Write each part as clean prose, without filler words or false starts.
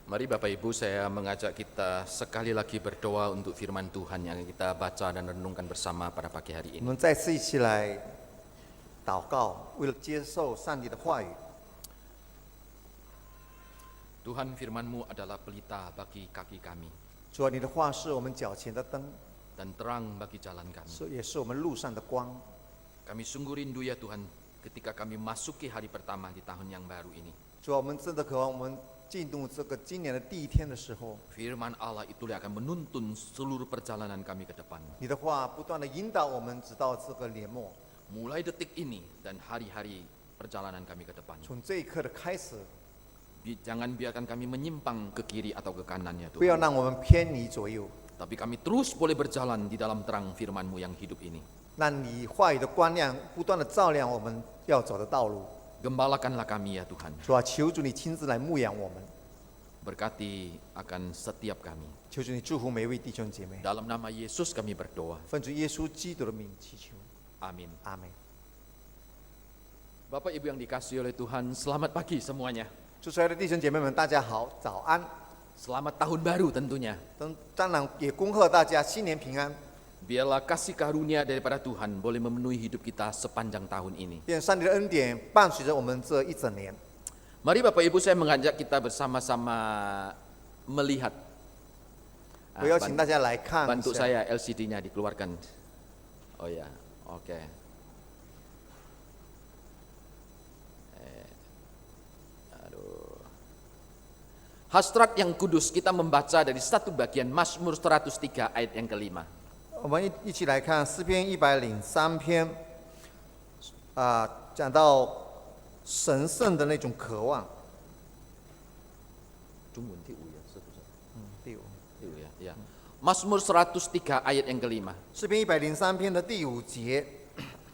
Mari Bapak Ibu, saya mengajak kita sekali lagi berdoa untuk firman Tuhan yang kita baca dan renungkan bersama pada pagi hari 我 ini. 们再次一起来祷告，为了接受上帝的话语。 Tuhan, firman-Mu adalah pelita bagi kaki kami 主啊，你的话是我们脚前的灯， dan terang bagi jalan kami. 也是我们路上的光。 Kami sungguh rindu ya Tuhan ketika kami masuki hari pertama di tahun yang baru ini. 主啊，我们真的渴望我们进入这个今年的第一天的时候， Firman Allah itu yang akan menuntun seluruh perjalanan kami ke depan. 你的话不断的引导我们，直到这个年末。 Mulai detik ini dan hari-hari perjalanan kami ke depan. 从这一刻的开始， Jangan biarkan kami menyimpang ke kiri atau ke kanan ya 不要 Tuhan. 让我们偏离左右， Tapi kami terus boleh berjalan di dalam terang firman-Mu yang hidup ini. 让你话语的光亮不断的照亮我们要走的道路。 Gembalakanlah kami ya Tuhan. 主啊，求主你亲自来牧养我们， Berkati akan setiap kami. 求主你祝福每一位弟兄姐妹。 Dalam nama Yesus kami berdoa. 奉主耶稣基督的名祈求， Amin. 阿门。 Bapak Ibu yang dikasihi oleh Tuhan, selamat pagi semuanya. 主所爱的弟兄姐妹们，大家好，早安。 Selamat tahun baru tentunya. 当然也恭贺大家新年平安。 Biarlah kasih karunia daripada Tuhan boleh memenuhi hidup kita sepanjang tahun ini. 愿上帝的恩典伴随着我们这一整年。 Mari Bapak Ibu, saya mengajak kita bersama-sama melihat. 我邀请大家来看一 Bantu 下。 saya LCD-nya dikeluarkan. Oh ya, oke. Aduh. Hasrat yang kudus kita membaca dari satu bagian Mazmur 103 ayat yang kelima. 我们一起来看诗篇103篇，讲到神圣的那种渴望。 Jungwon Tiu ya, satu-satu. 第五， Tiu ya, ya. Mazmur 103 ayat yang kelima. 诗篇103篇的第5节，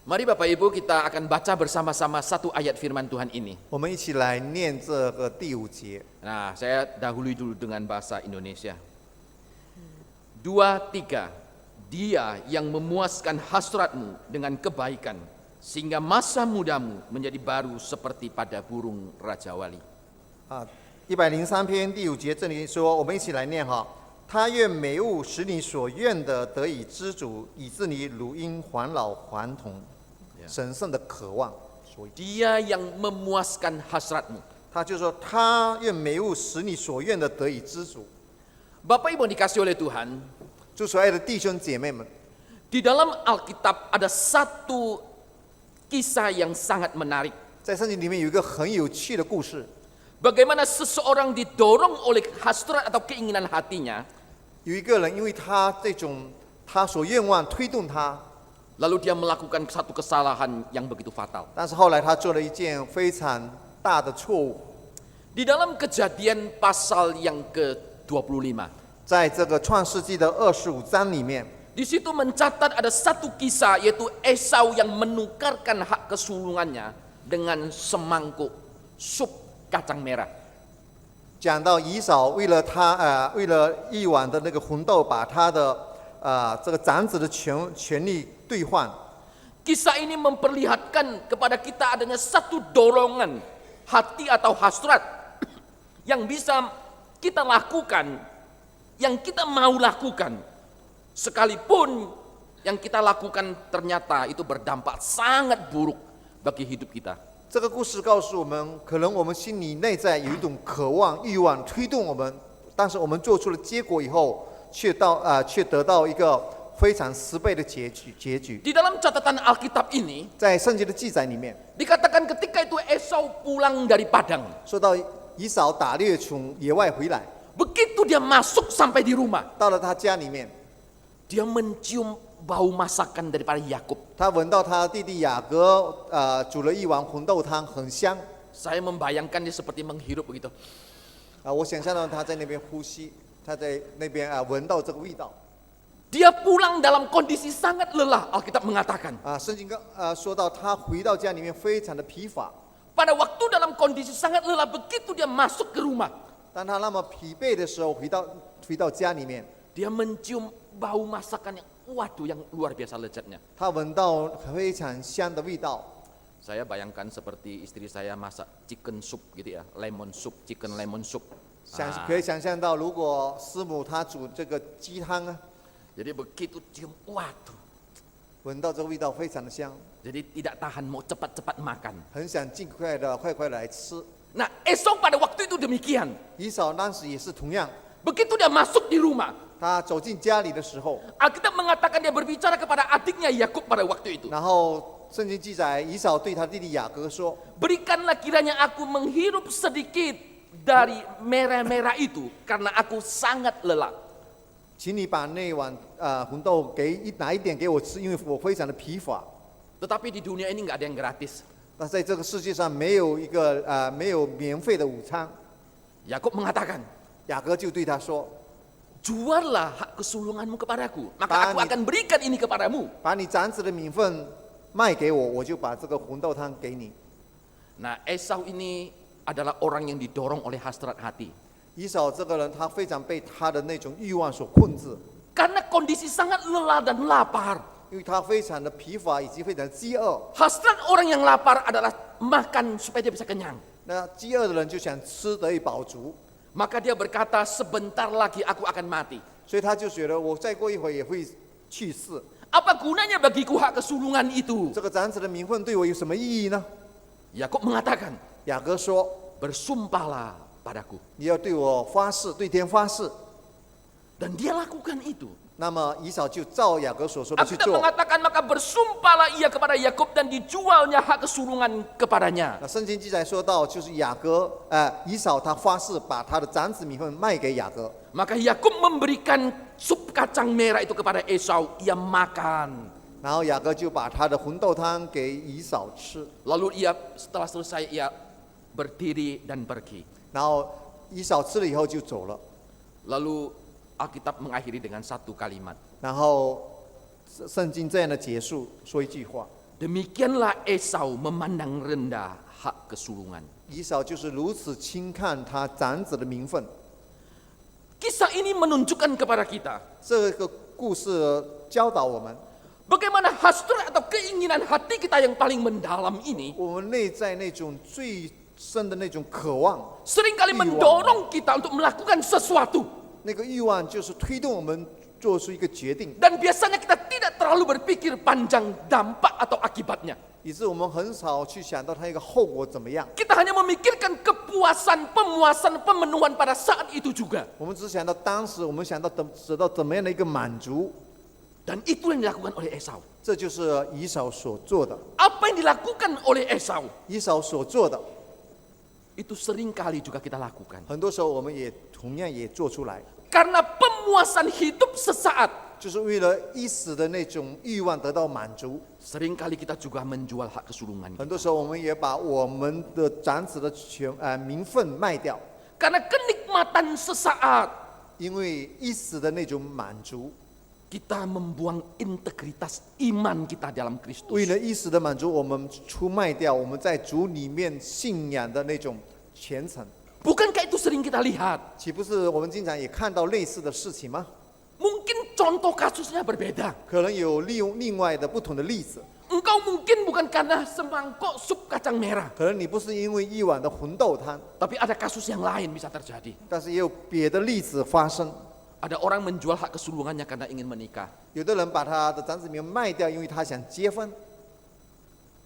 Mari Bapak Ibu, kita akan baca bersama-sama satu ayat firman Tuhan ini. 我们一起来念这个第5节。 Nah, saya dahului dulu dengan bahasa Indonesia. 2, 3. Dia yang memuaskan hasratmu dengan kebaikan, sehingga masa mudamu menjadi baru seperti pada burung Raja Wali. 103篇第5节这里说，我们一起来念哈。他愿美物使你所愿的得以知足，以致你如婴还老还童。神圣的渴望，所以 Dia yang memuaskan hasratmu. 他就说，他愿美物使你所愿的得以知足。 Bapak Ibu yang dikasih oleh Tuhan, 主所爱的弟兄姐妹们， di dalam Alkitab ada satu kisah yang sangat menarik. 在圣经里面有一个很有趣的故事， Bagaimana seseorang didorong oleh hasrat atau keinginan hatinya, 有一个人因为他所愿望推动他， lalu dia melakukan satu kesalahan yang begitu fatal. 但是后来他做了一件非常大的错误。 Di dalam Kejadian pasal yang ke-25, 在这个创世纪的25章里面， di situ mencatat ada satu kisah, yaitu Esau yang menukarkan hak kesulungannya dengan semangkuk sup kacang merah. 讲到以扫为了一碗的那个红豆，把他的这个长子的权利兑换。 Kisah ini memperlihatkan kepada kita adanya satu dorongan hati atau hasrat yang bisa kita lakukan, yang kita mau lakukan, sekalipun yang kita lakukan ternyata itu berdampak sangat buruk bagi hidup kita. 这个故事告诉我们，可能我们心里内在有一种渴望、欲望推动我们，但是我们做出了结果以后，却得到一个非常10倍的结局。 Di dalam catatan Alkitab ini 在圣经的记载里面， dikatakan ketika itu Esau pulang dari padang. 说到以扫打猎从野外回来， Begitu dia masuk sampai di rumah, 到了他家里面， dia mencium bau masakan daripada Yakub. 他闻到他弟弟雅各煮了一碗红豆汤，很香。 Saya membayangkan dia seperti menghirup begitu. 我想象到他在那边呼吸，他在那边闻到这个味道。 Dia pulang dalam kondisi sangat lelah, Alkitab mengatakan. 圣经说到他回到家里面非常的疲乏， Pada waktu dalam kondisi sangat lelah, begitu dia masuk ke rumah, 当他那么疲惫的时候，回到家里面， dia mencium bau masakan yang waduh yang luar biasa lezatnya. 他闻到非常香的味道。 Saya bayangkan seperti istri saya masak chicken soup gitu ya, lemon soup, chicken lemon soup. 可以想象到，如果师母她煮这个鸡汤啊， Jadi begitu cium, waduh. 闻到这个味道非常的香， Jadi tidak tahan mau cepat-cepat makan. 很想尽快的快快来吃。 Nah, Esau pada waktu itu demikian. 以扫当时也是同样， Begitu dia masuk di rumah, 他走进家里的时候， Alkitab mengatakan dia berbicara kepada adiknya Yakub pada waktu itu. 然后圣经记载，以扫对他弟弟雅各说 Berikanlah kiranya aku menghirup sedikit dari merah-merah itu, karena aku sangat lelah.：“ 请你把那碗红豆拿一点给我吃，因为我非常的疲乏。 Tetapi di dunia ini nggak ada yang gratis. ”那在这个世界上没有没有免费的午餐。 Yakub mengatakan, 雅各就对他说 juallah hak kesulunganmu kepadaku, maka aku akan berikan ini kepadamu.：“ 把你长子的名分卖给我，我就把这个红豆汤给你。” Nah, Esau ini adalah orang yang didorong oleh hasrat hati. 以扫这个人，他非常被他的那种欲望所控制， Karena kondisi sangat lelah dan lapar. 因为他非常的疲乏以及非常饥饿。 Hasrat orang yang lapar adalah makan supaya dia bisa kenyang. 那饥饿的人就想吃得以饱足， Maka dia berkata, sebentar lagi aku akan mati. 所以他就觉得我再过一会也会去世。 Apa gunanya bagiku hak kesulungan itu? 这个长子的名分对我有什么意义呢？ Yakub mengatakan, 雅各说 bersumpahlah padaku. 你要对我发誓，对天发誓。 Dan dia lakukan itu. 那么以扫就照雅各所说的去 Alkitab 做。 mengatakan maka bersumpahlah ia kepada Yakub dan dijualnya hak kesulungan kepadanya. 那圣经记载说到，就是以扫他发誓把他的长子名分卖给雅各， Maka Yakub memberikan sup kacang merah itu kepada Esau, ia makan. 然后雅各就把他的红豆汤给以扫吃， Lalu ia setelah selesai ia berdiri dan pergi. 然后以扫吃了以后就走了。 Lalu Alkitab mengakhiri dengan satu kalimat. 然后圣经这样的结束，说一句话： Demikianlah Esau memandang rendah hak kesulungan. 以扫就是如此轻看他长子的名分。 Kisah ini menunjukkan kepada kita 这个故事教导我们， bagaimana hasrat atau keinginan hati kita yang paling mendalam ini 我们内在那种最深的那种渴望， seringkali mendorong kita untuk melakukan sesuatu. 那个欲望就是推动我们做出一个决定， Dan biasanya kita tidak terlalu berpikir panjang dampak atau akibatnya. 以致我们很少去想到它一个后果怎么样。 Kita hanya memikirkan kepuasan, pemuasan, pemenuhan pada saat itu juga. 我们只想到当时，我们想到得到怎么样的一个满足， Dan itu yang dilakukan oleh Esau. 这就是以扫所做的。 Apa yang dilakukan oleh Esau, 以扫所做的， itu seringkali juga kita lakukan. 很多时候我们也同样也做出来， Karena pemuasan hidup sesaat, 就是为了一时的那种欲望得到满足。 seringkali kita juga menjual hak kesulungan. 很多时候我们也把我们的长子的名分卖掉， Karena kenikmatan sesaat, 因为一时的那种满足， kita membuang integritas iman kita dalam 为 Kristus. 了一时的满足，我们出卖掉我们在主里面信仰的那种虔诚。 Bukankah itu sering kita lihat? 岂不是我们经常也看到类似的事情吗？ Mungkin contoh kasusnya berbeda. 可能有另外的不同的例子， Engkau mungkin bukan karena semangkok sup kacang merah, 可能你不是因为一碗的红豆汤， tapi ada kasus yang lain bisa terjadi. 但是也有别的例子发生。 Ada orang menjual hak kesulungannya karena ingin menikah. 有的人把他的长子名卖掉，因为他想结婚。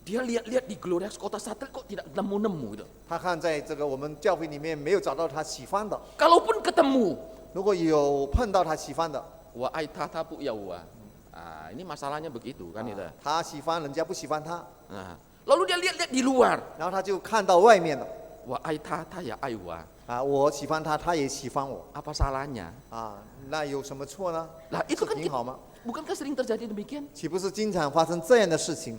Dia lihat-lihat di Glorias Kota Satria kok tidak nemu-nemu gitu. 他看在这个我们教会里面没有找到他喜欢的， Kalaupun ketemu, 如果有碰到他喜欢的， wah ai tata pu ya wah. Ini masalahnya begitu kan itu. 他喜欢人家不喜欢他， Nah, lalu dia lihat-lihat di luar. 然后他就看到外面的 Wah ai tata ya ai wah. 我喜欢他，他也喜欢我 Apa salahnya? 那有什么错呢？ Lah itu 是 kan 挺好吗？ bukankah sering terjadi demikian? 岂不是经常发生这样的事情？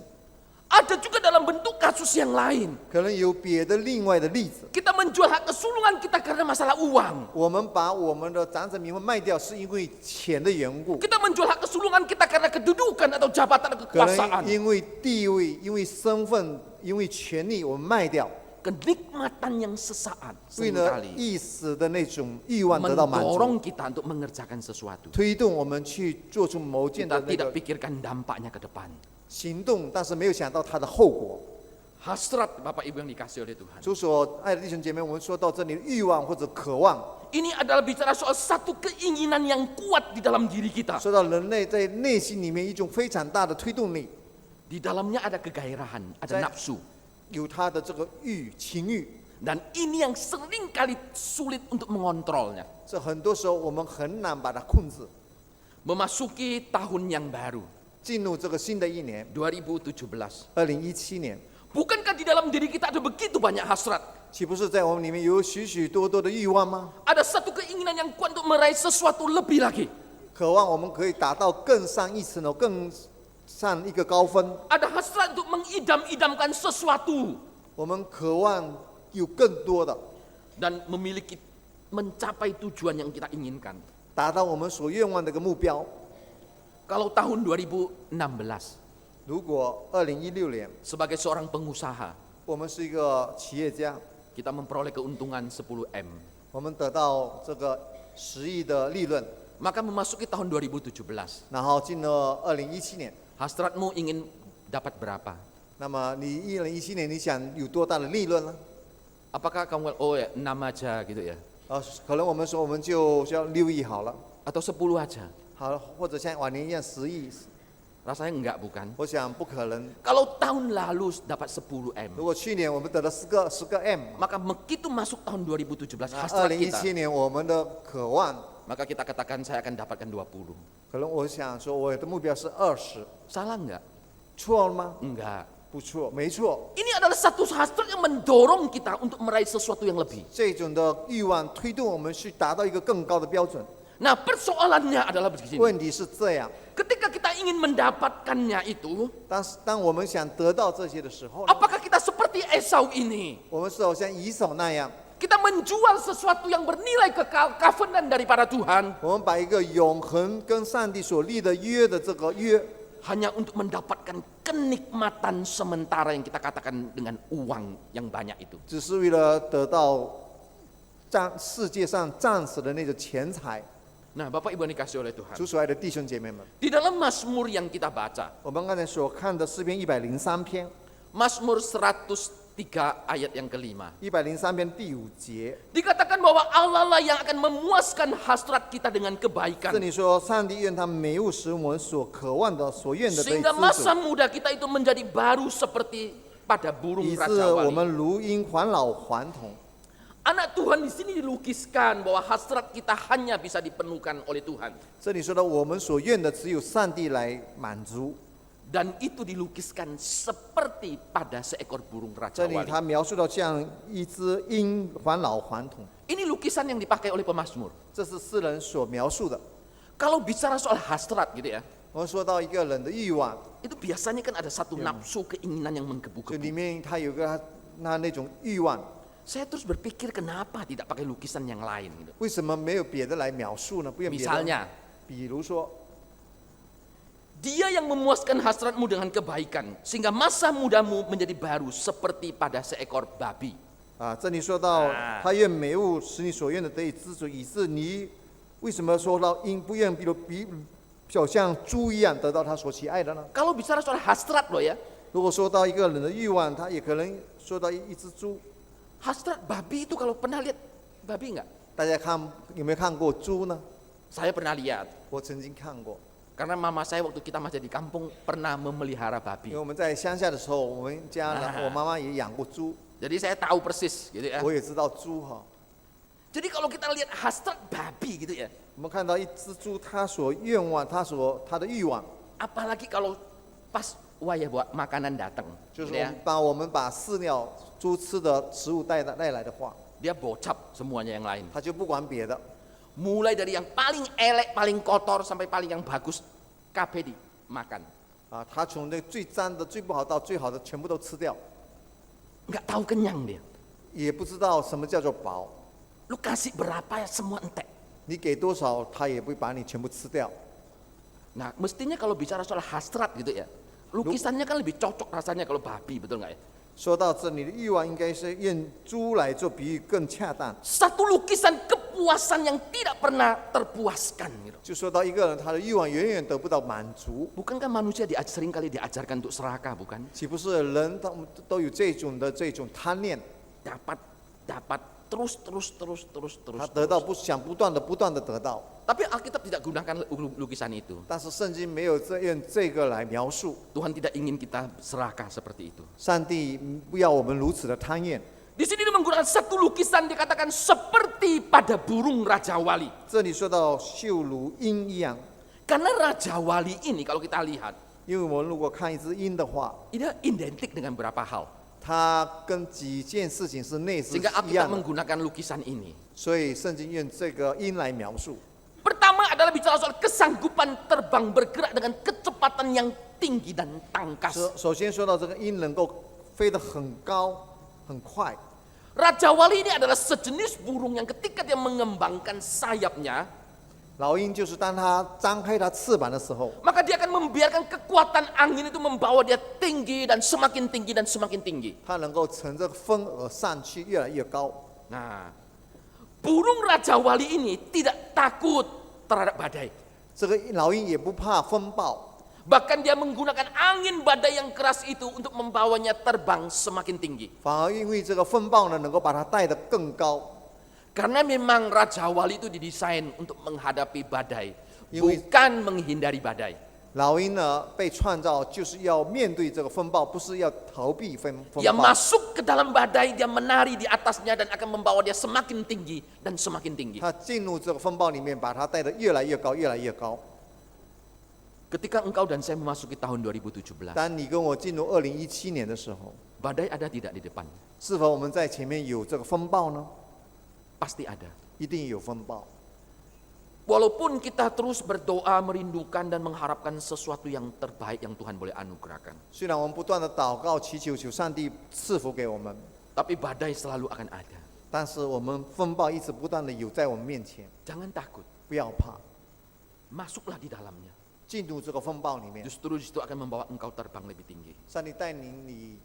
Ada juga dalam bentuk kasus yang lain. 可能有别的另外的例子， Kita menjual hak kesulungan kita karena masalah uang. 我们把我们的长子名分卖掉，是因为钱的缘故， Kita menjual hak kesulungan kita karena kedudukan atau jabatan atau 可能 kekuasaan. 因为地位、因为身份、因为权利，我们卖掉， Kenikmatan yang sesaat 为了 seringkali 一时的那种欲望得到满足， mendorong kita untuk mengerjakan sesuatu. 推动我们去做出某件 Kita 的那 tidak 个 pikirkan dampaknya ke depan. 行动，但是没有想到它的后果。Hasrat Bapak Ibu yang dikasih oleh Tuhan. 主所爱的弟兄姐妹，我们说到这里，欲望或者渴望， Ini adalah bicara soal satu keinginan yang kuat di dalam diri kita. 说到人类在内心里面一种非常大的推动力， Di dalamnya ada kegairahan, ada Saya- nafsu. 有他的这个情欲。 Dan ini yang sering kali sulit untuk mengontrolnya. 这很多时候我们很难把它控制。 Memasuki tahun yang baru, 进入这个新的一年， 2017. 2017年， Bukankah di dalam diri kita ada begitu banyak hasrat? 岂不是在我们里面有许许多多的欲望吗？ Ada satu keinginan yang kuat untuk meraih sesuatu lebih lagi. 渴望我们可以达到更上一层楼，更上一个高分。 Ada hasrat untuk mengidam-idamkan sesuatu. 我们渴望有更多的， Dan mencapai tujuan yang kita inginkan. 达到我们所愿望的一个目标。 Kalau tahun 2016, 如果2016年 sebagai seorang pengusaha, 我们是一个企业家， kita memperoleh keuntungan 10M. 我们得到这个10亿的利润， Maka memasuki tahun 2017, 然后进了2017年， hasratmu ingin dapat berapa? 那么你2017年你想有多大的利润呢？ Apakah kamu oh ya 6 aja gitu ya? 可能我们说我们就要6亿好了， Atau 10 aja? 好，或者像往年一样10亿， Rasanya enggak bukan? 我想不可能。 Kalau tahun lalu dapat 10M, 如果去年我们得了10个 M， maka begitu masuk tahun 2017 那 hasrat kita, 2017年我们的渴望， maka kita katakan saya akan dapatkan 20. 可能我想说我的目标是20， Salah enggak? 错了吗？ Enggak. 不错，没错。 Ini adalah satu hasrat yang mendorong kita untuk meraih sesuatu yang lebih. 这种的欲望推动我们去达到一个更高的标准。 Nah, persoalannya adalah begini. 问题是这样， Ketika kita ingin mendapatkannya itu, 当我们想得到这些的时候呢， apakah kita seperti Esau ini? 我们是好像以扫那样， Kita menjual sesuatu yang bernilai covenant daripada Tuhan 我们把一个永恒跟上帝所立的约的这个约， hanya untuk mendapatkan kenikmatan sementara yang kita katakan dengan uang yang banyak itu. 只是为了得到世界上暂时的那个钱财。 Nah, Bapak Ibu yang dikasih oleh Tuhan. 主所爱的弟兄姐妹们， Di dalam Mazmur yang kita baca, 我们刚才所看的诗篇103篇， Mazmur 103 ayat yang kelima, 103篇第5节， dikatakan bahwa Allah lah yang akan memuaskan hasrat kita dengan 这 kebaikan. 里说上帝愿他每物使我们所渴望的、所愿的得以 Sehingga 知 masa 足， muda kita itu menjadi baru seperti pada burung 以致 Raja 我 Wali. 们如鹰还老还童。 Anak Tuhan di sini dilukiskan bahwa hasrat kita hanya bisa dipenuhkan oleh Tuhan. 这里说的我们所愿的只有上帝来满足。 Dan itu dilukiskan seperti pada seekor burung 这 Raja 里 Wali. 他描述到像一只鹰还老还童， Ini lukisan yang dipakai oleh pemazmur. 这是诗人所描述的。 Kalau bicara soal hasrat gitu ya, 我们说到一个人的欲望， itu biasanya kan ada satu nafsu keinginan yang 这 menggebu-gebu. 里面他有个他那种欲望， Saya terus berpikir kenapa tidak pakai lukisan yang lain gitu. 为什么没有别的来描述呢？不用别的。 Misalnya, 比如说， dia yang memuaskan hasratmu dengan kebaikan sehingga masa mudamu menjadi baru seperti pada seekor babi. 这里说到他愿每物使你所愿的得以知足，以致你为什么说到鹰不愿比像猪一样得到他所喜爱的呢？ Kalau bicara soal hasrat loh ya, 如果说到一个人的欲望，他也可能说到一只猪。 hasrat babi itu kalau pernah lihat babi enggak? 大家有没有看过猪呢？ Saya pernah lihat. 我曾经看过， Karena mama saya waktu kita masih di kampung pernah memelihara 因 babi. 为我们在乡下的时候，我们家呢，啊我妈妈也养过猪， Jadi saya tahu persis gitu ya. 我也知道猪哈。 Jadi kalau kita lihat hasrat babi gitu ya, 我们看到一只猪，它所愿望，它的欲望， apalagi kalau pas wayah buat makanan datang, 就 gitu 是 ya, 我们把饲料猪吃的食物带来的话， dia bocap semuanya yang lain. 它就不管别的， Mulai dari yang paling elek, paling kotor sampai paling yang bagus, kabeh dimakan. 它从那最脏的、最不好到最好的全部都吃掉， Nggak tahu kenyang dia. 也不知道什么叫做饱。 Lu kasih berapa ya semua entek. 你给多少，它也不会把你全部吃掉。 Nah, mestinya kalau bicara soal hasrat gitu ya, lukisannya kan lebih cocok rasanya kalau babi, betul nggak ya? 说到这，你的欲望应该是用猪来做比喻更恰当。 Satu lukisan kepuasan yang tidak pernah terpuaskan. Gitu. 就说到一个人他的欲望远远得不到满足， Bukankah manusia seringkali diajarkan untuk serakah, bukan? 岂不是人都有这种贪念？ Dapat terus. 他得到想不断的得到， Tapi Alkitab tidak gunakan lukisan itu. 但是圣经没有用这个来描述。 Tuhan tidak ingin kita serakah seperti itu. 上帝不要我们如此的贪念。 Di sini dia menggunakan satu lukisan dikatakan seperti pada burung Raja Wali. 这里说到秀如鹰一样， Karena Raja Wali ini kalau kita lihat, 因为我们如果看一只鹰的话， ini identik dengan beberapa hal. 它跟几件事情是类似 Sehingga 一 Alkitab 样的， menggunakan lukisan ini. 所以圣经用这个鹰来描述。 Pertama adalah bicara soal kesanggupan terbang bergerak dengan kecepatan yang tinggi dan tangkas. 首先说到这个鹰能够飞得很高很快， Raja Wali ini adalah sejenis burung yang ketika dia mengembangkan sayapnya, 老鹰就是当它张开它翅膀的时候， maka dia akan membiarkan kekuatan angin itu membawa dia tinggi dan semakin tinggi dan semakin tinggi. 它能够乘着风而上去，越来越高。 Nah, burung Raja Wali ini tidak takut terhadap badai. 这个老鹰也不怕风暴， Bahkan dia menggunakan angin badai yang keras itu untuk membawanya terbang semakin tinggi. 反而因为这个风暴呢，能够把它带得更高。 Karena memang Raja Wali itu didesain untuk menghadapi badai,因为- bukan menghindari badai. 老鹰呢被创造就是要面对这个风暴，不是要逃避风 Dia 暴。 masuk ke dalam badai, dia menari di atasnya dan akan membawa dia semakin tinggi dan semakin tinggi. 它进入这个风暴里面，把它带得越来越高，越来越高。 Ketika engkau dan saya memasuki tahun 2017, 当你跟我进入2017年的时候， badai ada tidak di depan? 是否我们在前面有这个风暴呢？ Pasti ada. 一定有风暴。 Walaupun kita terus berdoa, merindukan dan mengharapkan sesuatu yang terbaik yang Tuhan boleh anugerahkan. 虽然我们不断的祷告祈求，求上帝赐福给我们， Tapi badai selalu akan ada. 但是我们风暴一直不断的有在我们面前， Jangan takut, 不要怕， masuklah di dalamnya. 进入这个风暴里面， Justru di situ akan membawa engkau terbang lebih tinggi. 上帝带领你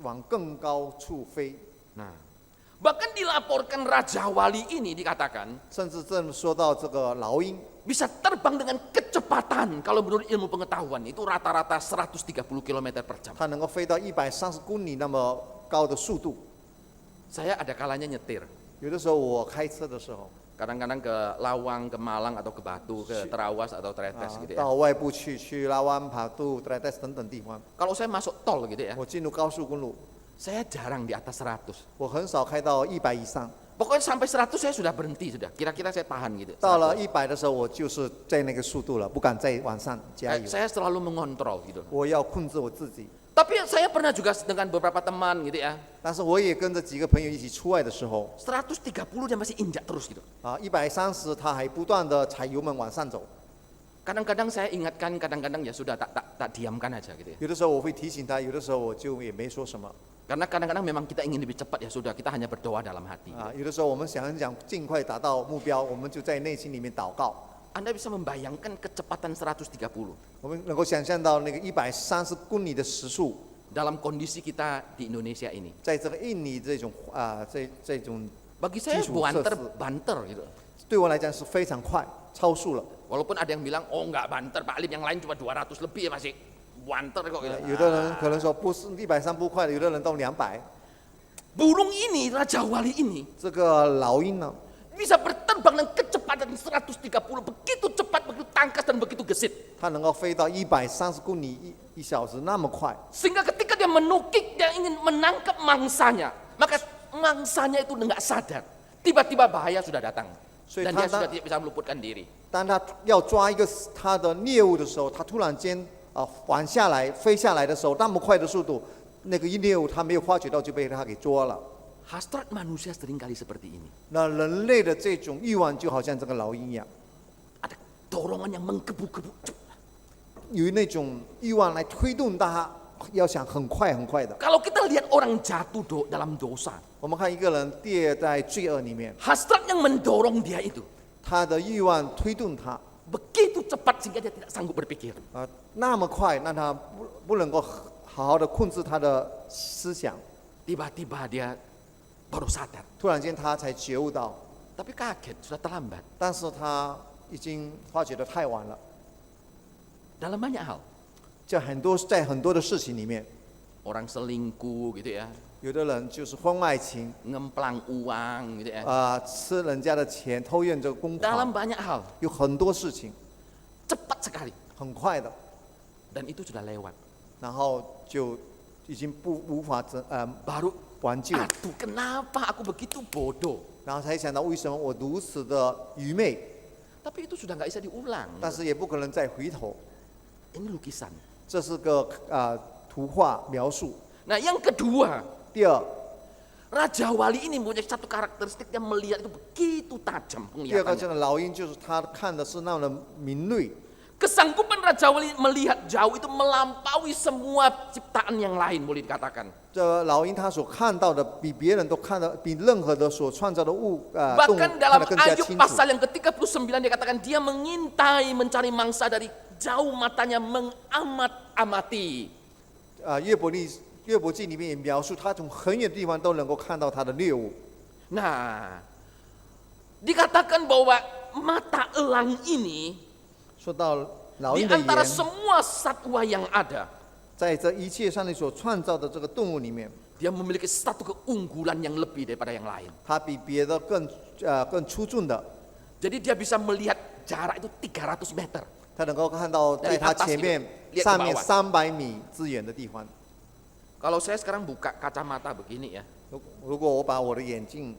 往更高处飞。 Nah, bahkan dilaporkan Raja Wali ini dikatakan 甚至正说到这个老鹰， bisa terbang dengan kecepatan kalau menurut ilmu pengetahuan itu rata-rata 130 km per jam. 它能够飞到130公里那么高的速度。 Saya ada kalanya nyetir. 有的时候我开车的时候， Kadang-kadang ke Lawang, ke Malang atau ke Batu, ke Terawas atau Tretes gitu ya. 到外部去拉湾、爬杜、Tretes 等等地方， Kalau saya masuk tol gitu ya, 我进入高速公路， saya jarang di atas 100. 我很少开到100以上。 Pokoknya sampai 100 saya sudah berhenti sudah. Kira-kira saya tahan gitu. 到了 100. 100的时候，我就是在那个速度了，不敢再往上加油。 Saya selalu mengontrol gitu. 我要控制我自己。 Tapi saya pernah juga dengan beberapa teman gitu ya. 但是我也跟着几个朋友一起出外的时候， 130 dia masih injak terus gitu. 130他还不断的踩油门往上走。 Kadang-kadang saya ingatkan, kadang-kadang ya sudah tak diamkan aja gitu ya. 有的时候我会提醒他，有的时候我就也没说什么。 Karena kadang-kadang memang kita ingin lebih cepat ya sudah, kita hanya berdoa dalam hati. 有的时候我们想尽快达到目标，我们就在内心里面祷告。 Anda bisa membayangkan kecepatan 130我们能够想象到那个130公里的时速， dalam kondisi kita di Indonesia ini. 在这个印尼这种这种 Bagi saya 基础设施。 banter gitu. 对我来讲是非常快，超速了。 Walaupun ada yang bilang, oh enggak banter Pak Lim, yang lain cuma 200 lebih ya masih banter kok gitu. 有的人可能说不是130不快的，有的人到200。 Burung ini, Raja Wali ini 这个老鹰呢， bisa berterbang dengan kecepatan 130, begitu cepat, begitu tangkas dan begitu gesit. 它能够飞到130公里一小时那么快， Sehingga ketika dia menukik, dia ingin menangkap mangsanya, maka mangsanya itu enggak sadar. Tiba-tiba bahaya sudah datang. Dan dia sudah tidak bisa meluputkan diri. 当他要抓一个他的猎物的时候，他突然间往下来飞下来的时候，那么快的速度，那个猎物他没有发觉到就被他给捉了。 Hasrat manusia seringkali seperti ini. 那人类的这种欲望就好像这个老鹰一样， Ada dorongan yang menggebu-gebu. 有那种欲望来推动他，要想很快很快的。 Kalau kita lihat orang jatuh dalam dosa, 我们看一个人跌在罪恶里面， hasrat yang mendorong dia itu 他的欲望推动他 begitu cepat sehingga dia tidak sanggup berpikir. 那么快，让他不能够好好的控制他的思想。 Tiba-tiba dia baru sadar. 突然间他才觉悟到， Tapi kaget, sudah terlambat. 但是他已经发觉的太晚了。 Dalam banyak hal. 在很多的事情里面， Orang selingkuh gitu ya, 有的人就是婚外情， ngemplang uang gitu ya. 吃人家的钱，偷用这个公 Dalam 款， banyak hal, 有很多事情 cepat sekali. 很快的， Dan itu sudah lewat. 然后就已经无法Baru, 挽救， aduh kenapa aku begitu bodoh. 然后才想到为什么我如此的愚昧， Tapi itu sudah nggak bisa diulang. 但是也不可能再回头。 Ini lukisan. 这是个图画描述。 Nah yang kedua, 第二， Raja Wali ini punya satu karakteristik yang melihat itu begitu tajam 第二个这 penglihatannya. 个老鹰就是他看的是那么的敏锐， Kesanggupan Raja Wali melihat jauh itu melampaui semua ciptaan yang lain, boleh dikatakan. 这老鹰他所看到的比别人都看到，比任何的所创造的动物 Bahkan 看 dalam 得更加 Ayub 清楚。 pasal yang ke-39 dia katakan dia mengintai mencari mangsa dari jauh, matanya mengamat-amati. 约伯记里面也描述他从很远的地方都能够看到他的猎物。 Nah, dikatakan bahwa mata elang ini 说到老 di 鹰的 antara 眼， semua satwa yang ada, 在这一切上帝所创造的这个动物里面， dia memiliki satu keunggulan yang lebih daripada yang lain. 它比别的更出众的， Jadi dia bisa melihat jarak itu 300 meter. 它能够看到在它前面 Dari atas itu, lihat ke 上面 bawah. 300米之远的地方。 Kalau saya sekarang buka kacamata begini ya, 如果我把我的眼镜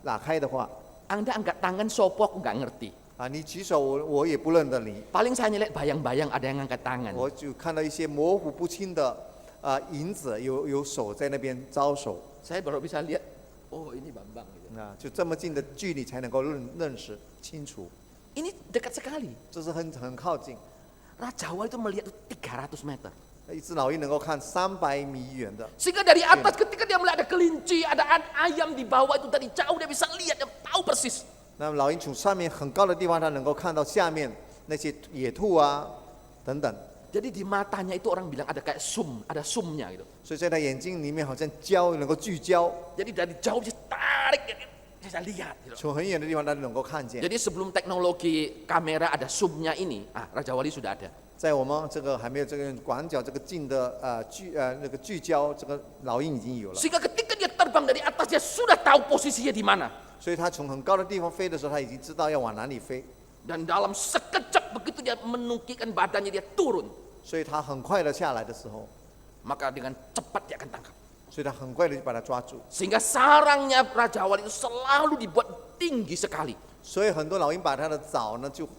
打开的话， Anda angkat tangan sopo aku nggak ngerti. 你举手我也不认得你， Paling saya lihat bayang-bayang ada yang angkat tangan. 我就看到一些模糊不清的影子，有手在那边招手， Saya baru bisa lihat, oh ini Bambang. Gitu. 就这么近的距离才能够认识清楚， Ini dekat sekali. 这是很靠近。 Raja Wali itu melihat itu 300 meter. 一只老鹰能够看300米远的， Sehingga dari atas ketika dia melihat ada kelinci, ada ayam di bawah itu dari jauh dia bisa lihat, dia tahu persis. 那么老鹰从上面很高的地方，它能够看到下面那些野兔等等， Jadi di matanya itu orang bilang ada kayak ada zoomnya gitu. 所以在它眼睛里面好像能够聚焦， Jadi dari jauh bisa tarik, dia bisa lihat. Gitu. 从很远的地方它能够看见。 Jadi sebelum teknologi kamera ada zoomnya ini, Raja Wali sudah ada. 在我们这个还没有这个广角这个近的那个聚焦，这个老鹰已经有了， Sehingga ketika dia terbang dari atas dia sudah tahu posisinya di mana. 所以它从很高的地方飞的时候，它已经知道要往哪里飞， Dan dalam sekejap begitu dia menukikkan badannya dia turun, 所以它很快的下来的时候， maka dengan cepat dia akan tangkap. 所以它很快的就把它抓住。 Sehingga sarangnya Raja Wali itu selalu dibuat tinggi sekali. 所以很多老鹰把它的爪呢就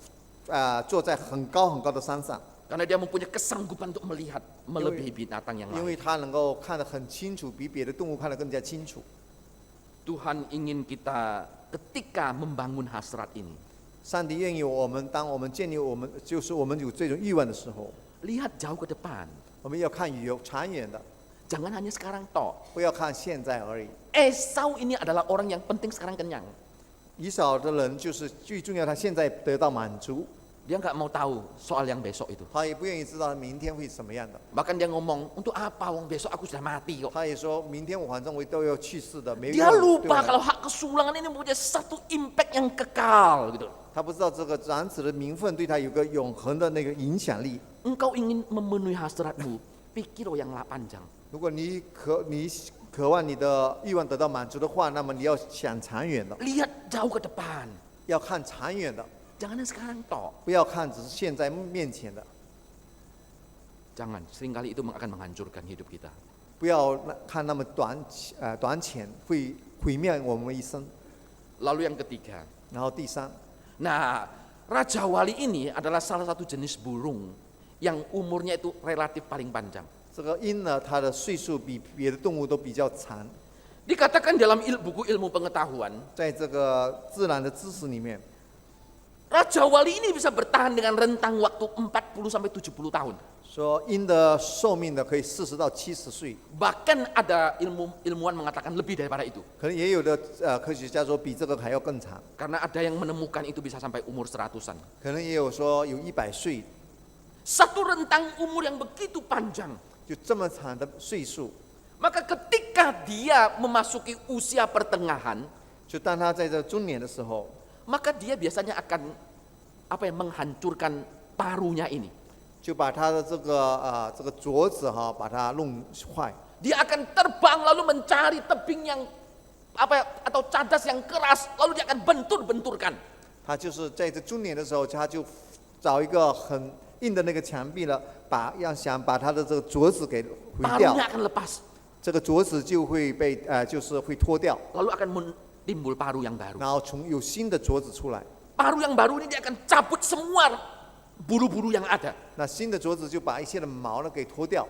坐在很高很高的山上， Karena dia mempunyai kesanggupan untuk melihat melebihi binatang yang 因为 lain. 它能够看得很清楚，比别的动物看得更加清楚。 Tuhan ingin kita ketika membangun hasrat ini, 上帝愿意我们，当我们建立我们就是我们有这种欲望的时候， lihat jauh ke depan. 我们要看长远的， Jangan hanya sekarang toh. 不要看现在而已。 Esau ini adalah orang yang penting sekarang kenyang. 以扫的人就是最重要，他现在得到满足， Dia nggak mau tahu soal yang besok itu. 他也不愿意知道明天会什么样的。 Bahkan dia ngomong, untuk apa wong besok aku sudah mati kok. 他也说明天我反正我都要去世的，没 Dia 用。对 lupa 我来 kalau hak kesulangan ini punya satu impact yang kekal gitu. 他不知道这个长子的名分对他有个永恒的那个影响力。 Engkau ingin memenuhi hasratmu, pikir yang panjang. 如果你渴望你的欲望得到满足的话，那么你要想长远的， Lihat jauh ke depan. 要看长远的， Jangan yang sekarang toh. 不要看只是现在面前的， Jangan, seringkali itu akan menghancurkan hidup kita. 不要看那么短浅，会毁灭我们一生。 Lalu yang ketiga. 然后第三， Nah, Raja Wali ini adalah salah satu jenis burung yang umurnya itu relatif paling panjang. 这个鹰呢，它的岁数比别的动物都比较长， Dikatakan dalam buku ilmu pengetahuan, 在这个自然的知识里面， Raja Wali ini bisa bertahan dengan rentang waktu 40 sampai 70 tahun. 说鹰的寿命呢可以40到70岁， Bahkan ada ilmuwan mengatakan lebih daripada itu. 可能也有的科学家说比这个还要更长， Karena ada yang menemukan itu bisa sampai umur 100-an. 可能也有说有100岁， Satu rentang umur yang begitu panjang. 就这么长的岁数。 Maka ketika dia memasuki usia pertengahan, 就当他在这中年的时候， maka dia biasanya akan menghancurkan parunya ini. 就把他的这个镯子把它弄坏。 Dia akan terbang lalu mencari tebing yang atau cadas yang keras, lalu dia akan bentur-benturkan. 他就是在这中年的时候，他就找一个很硬的那个墙壁了，想把他的这个镯子给毁掉， Parunya akan lepas, 这个镯子就会被就是会脱掉， lalu akan timbul paru yang baru. 然后有新的镯子出来， Paru yang baru ini dia akan cabut semua bulu-bulu yang ada. 那新的镯子就把一些的毛呢给脱掉。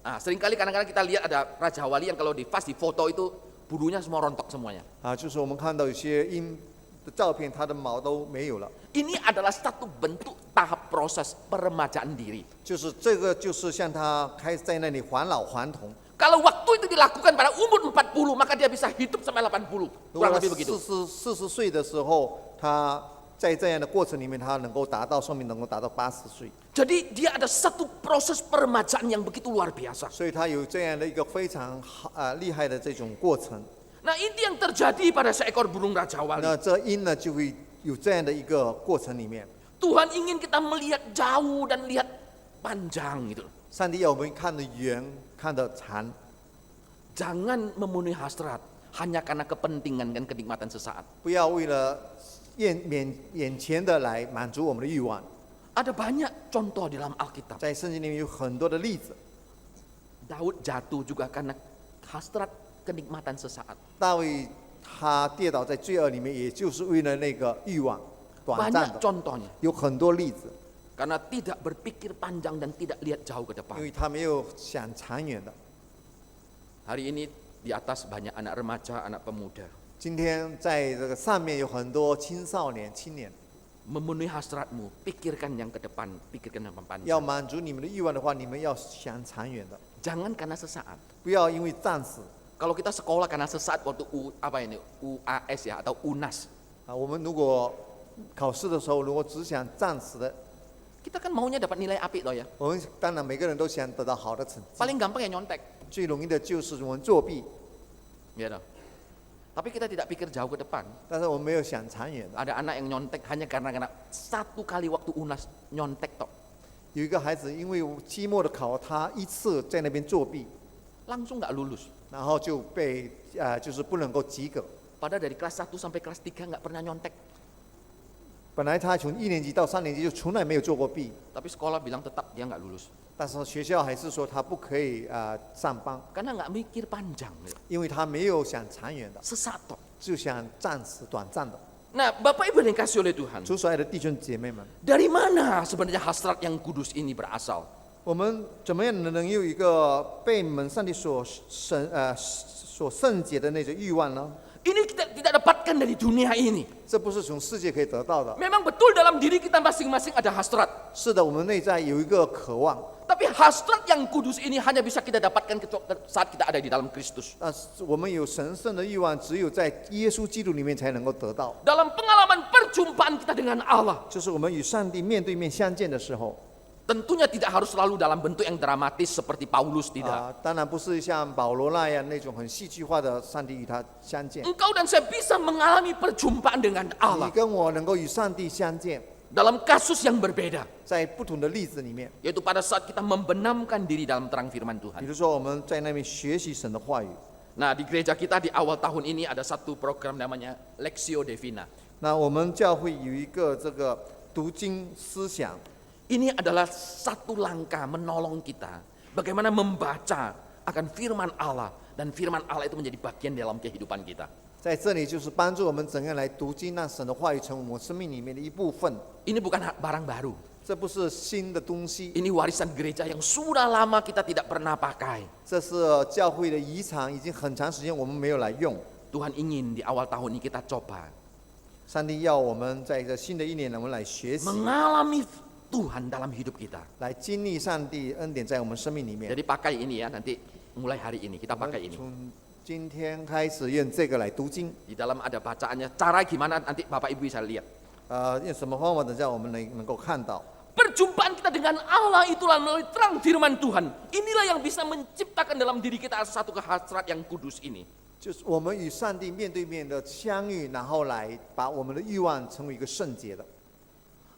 Nah, seringkali kadang-kadang kita lihat ada Raja Wali yang kalau di foto itu bulunya semua rontok semuanya. 就是我们看到有些鹰的照片，它的毛都没有了。 Ini adalah satu bentuk tahap proses peremajaan diri. 就是这个，就是像他开始在那里还老还童。 Kalau waktu itu dilakukan pada umur 40, maka dia bisa hidup sampai 80. 如果 Kurang 他 lebih begitu. 40岁的时候，他在这样的过程里面，他能够达到寿命能够达到80岁， Jadi dia ada satu proses peremajaan yang begitu luar biasa. 所以他有这样的一个非常厉害的这种过程。 Nah, ini yang terjadi pada seekor burung Raja Wali. 那这鹰呢，就会有这样的一个过程里面。 Tuhan ingin kita melihat jauh dan lihat panjang gitu. 上帝要我们看得远，看得长， Jangan memenuhi hasrat hanya karena kepentingan dan kenikmatan sesaat. 不要为了眼前的来满足我们的欲望。 Ada banyak contoh di dalam Alkitab. 在圣经里面有很多的例子， Daud jatuh juga karena hasrat kenikmatan sesaat. 大卫他跌倒在罪恶里面，也就是为了那个欲望，短暂 Banyak 的， contohnya. 有很多例子， Karena tidak berpikir panjang dan tidak lihat jauh ke 因 depan. 为他没有想长远的。 Hari ini di atas banyak anak remaja, anak pemuda. 今天在这个上面有很多青少年、青年， Memenuhi hasratmu, pikirkan yang ke depan, pikirkan yang 要 panjang. 满足你们的欲望的话，你们要想长远的， Jangan karena sesaat. 不要因为暂时 Kalau kita sekolah karena sesaat waktu UAS ya atau UNAS, 我们如果考试的时候，如果只想暂时的， kita kan maunya dapat nilai apik toh ya. 我们当然每个人都想得到好的成绩， Paling gampang ya nyontek, 最容易的就是我们作弊， ya toh. Tapi kita tidak pikir jauh ke depan. 但是我们没有想长远的。 Ada anak yang nyontek hanya karena satu kali waktu UNAS nyontek toh, 有一个孩子因为期末的考，他一次在那边作弊， langsung nggak lulus. 然后就被就是不能够及格。 Padahal dari kelas 1 sampai kelas 3 nggak pernah nyontek. 本来他从1年级到3年级就从来没有做过弊， Tapi sekolah bilang tetap dia nggak lulus. 但是学校还是说他不可以上班， Karena nggak mikir panjang. Gitu. 因为他没有想长远的， Sesat toh. 就想暂时短暂的。 Nah, Bapak Ibu yang dikasih oleh Tuhan, 主所爱的弟兄姐妹们， dari mana sebenarnya hasrat yang kudus ini berasal? 我们怎么样能有一个被我们上帝所圣洁的那种欲望呢？ Ini kita tidak dapatkan dari dunia ini. 这不是从世界可以得到的。 Memang betul dalam diri kita masing-masing ada hasrat. 是的，我们内在有一个渴望， Tapi hasrat yang kudus ini hanya bisa kita dapatkan saat kita ada di dalam Kristus. 但是我们有神圣的欲望，只有在耶稣基督里面才能够得到。 Dalam pengalaman perjumpaan kita dengan Allah. 就是我们与上帝面对面相见的时候， Tentunya tidak harus selalu dalam bentuk yang dramatis seperti Paulus, tidak. 当然不是像保罗那样那种很戏剧化的上帝与他相见。 Engkau dan saya bisa mengalami perjumpaan dengan 你 Allah 跟我能够与上帝相见， dalam kasus yang berbeda. 在不同的例子里面， Yaitu pada saat kita membenamkan diri dalam terang firman 比 Tuhan. 如说我们在那边学习神的话语。 Nah, di gereja kita di awal tahun ini ada satu program namanya Lexio Divina. 那我们教会有一个这个读经思想， Ini adalah satu langkah menolong kita bagaimana membaca akan firman Allah dan firman Allah itu menjadi bagian dalam kehidupan kita. 在这里就是帮助我们怎样来读经，让神的话语成为我们生命里面的一部分。 Ini bukan barang baru. 这不是新的东西， Ini warisan gereja yang sudah lama kita tidak pernah pakai. 这是教会的遗产，已经很长时间我们没有来用。 Tuhan ingin di awal tahun ini kita coba 上帝要我们在这新的一年，我们来学习， mengalami Tuhan dalam hidup kita. 来经历上帝恩典在我们生命里面。 Jadi pakai ini ya, nanti mulai hari ini kita 我们 pakai ini. 从今天开始用这个来读经， Di dalam ada bacaannya. Cara gimana nanti Bapak Ibu bisa lihat. 用什么方法？等下我们能够看到。 Perjumpaan kita dengan Allah itulah melalui terang firman Tuhan. Inilah yang bisa menciptakan dalam diri kita satu kehasrat yang kudus ini. 就是我们与上帝面对面的相遇，然后来把我们的欲望成为一个圣洁的。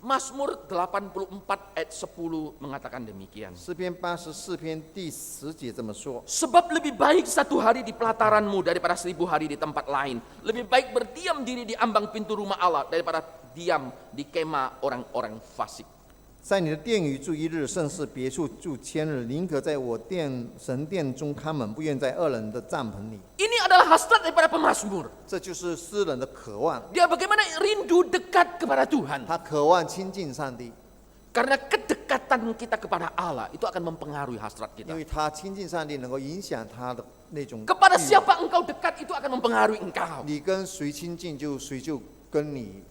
Mazmur 84 ayat 10 mengatakan demikian. 诗篇84篇第10节这么说： Sebab lebih baik 1 hari di pelataranmu daripada 1000 hari di tempat lain. Lebih baik berdiam diri di ambang pintu rumah Allah daripada diam di kemah orang-orang fasik. 在你的殿宇住1日，胜似别处住1000日。宁可在我神殿中看门，不愿在恶人的帐篷里。 Ini adalah hasrat daripada pemazmur. 这就是诗人的渴望， Dia bagaimana rindu dekat kepada Tuhan. 他渴望亲近上帝， Karena kedekatan kita kepada Allah itu akan mempengaruhi hasrat 因 kita. 为他亲近上帝能够影响他的那种欲 Kepada 望。 siapa engkau dekat itu akan mempengaruhi engkau. 你跟谁亲近，谁就跟你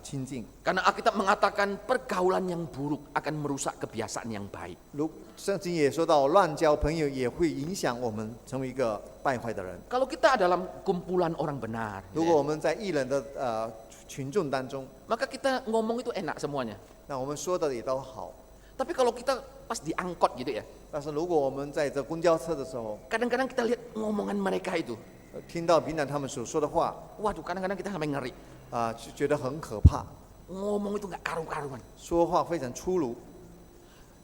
亲近。 Karena Alkitab mengatakan pergaulan yang buruk akan merusak kebiasaan yang baik. 圣经也说到，乱交朋友也会影响我们成为一个败坏的人。 Kalau kita dalam kumpulan orang benar, 如果我们在义人的群众当中， maka kita ngomong itu enak semuanya. 那我们说的也都好。 Tapi kalau kita pas diangkot gitu ya, 但是如果我们在这公交车的时候， kadang-kadang kita lihat ngomongan mereka itu, 听到平常他们所说的话， waduh kadang-kadang kita sampai ngeri. 就觉得很可怕， Ngomong itu nggak karu-karuan. 说话非常粗鲁。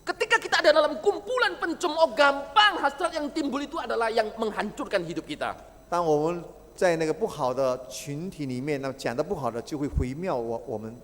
Ketika kita ada dalam kumpulan pencemooh, gampang hasrat yang timbul itu adalah yang menghancurkan hidup kita. 当我们在那个不好的群体里面，那讲的不好的就会毁灭我们。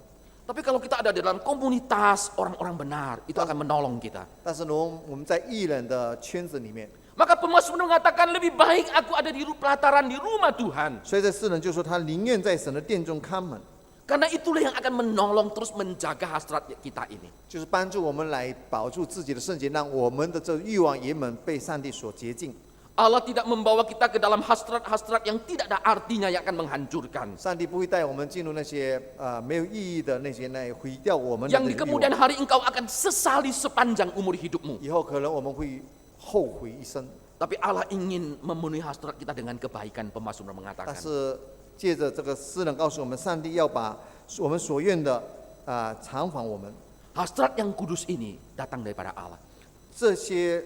Tapi kalau kita ada di dalam komunitas orang-orang benar, itu akan menolong kita. 但是呢，我们在义人的圈子里面， Maka pemazmur mengatakan lebih baik aku ada di pelataran di rumah Tuhan. 所以这诗人就说他宁愿在神的殿中看门， Karena itulah yang akan menolong terus menjaga hasrat kita ini. 就是帮助我们来保住自己的圣洁，让我们的这欲望也们被上帝所洁净。 Allah tidak membawa kita ke dalam hasrat-hasrat yang tidak ada artinya yang akan menghancurkan. 上帝不会带我们进入那些没有意义的那些那毁掉我们的 Yang di 欲 kemudian 望。 hari engkau akan sesali sepanjang umur hidupmu. 以后可能我们会后悔一生。 Tapi Allah ingin memenuhi hasrat kita dengan kebaikan, pemazmur 但 mengatakan. 是借着这个诗人告诉我们，上帝要把我们所愿的偿还我们。 Hasrat yang kudus ini datang daripada Allah. 这些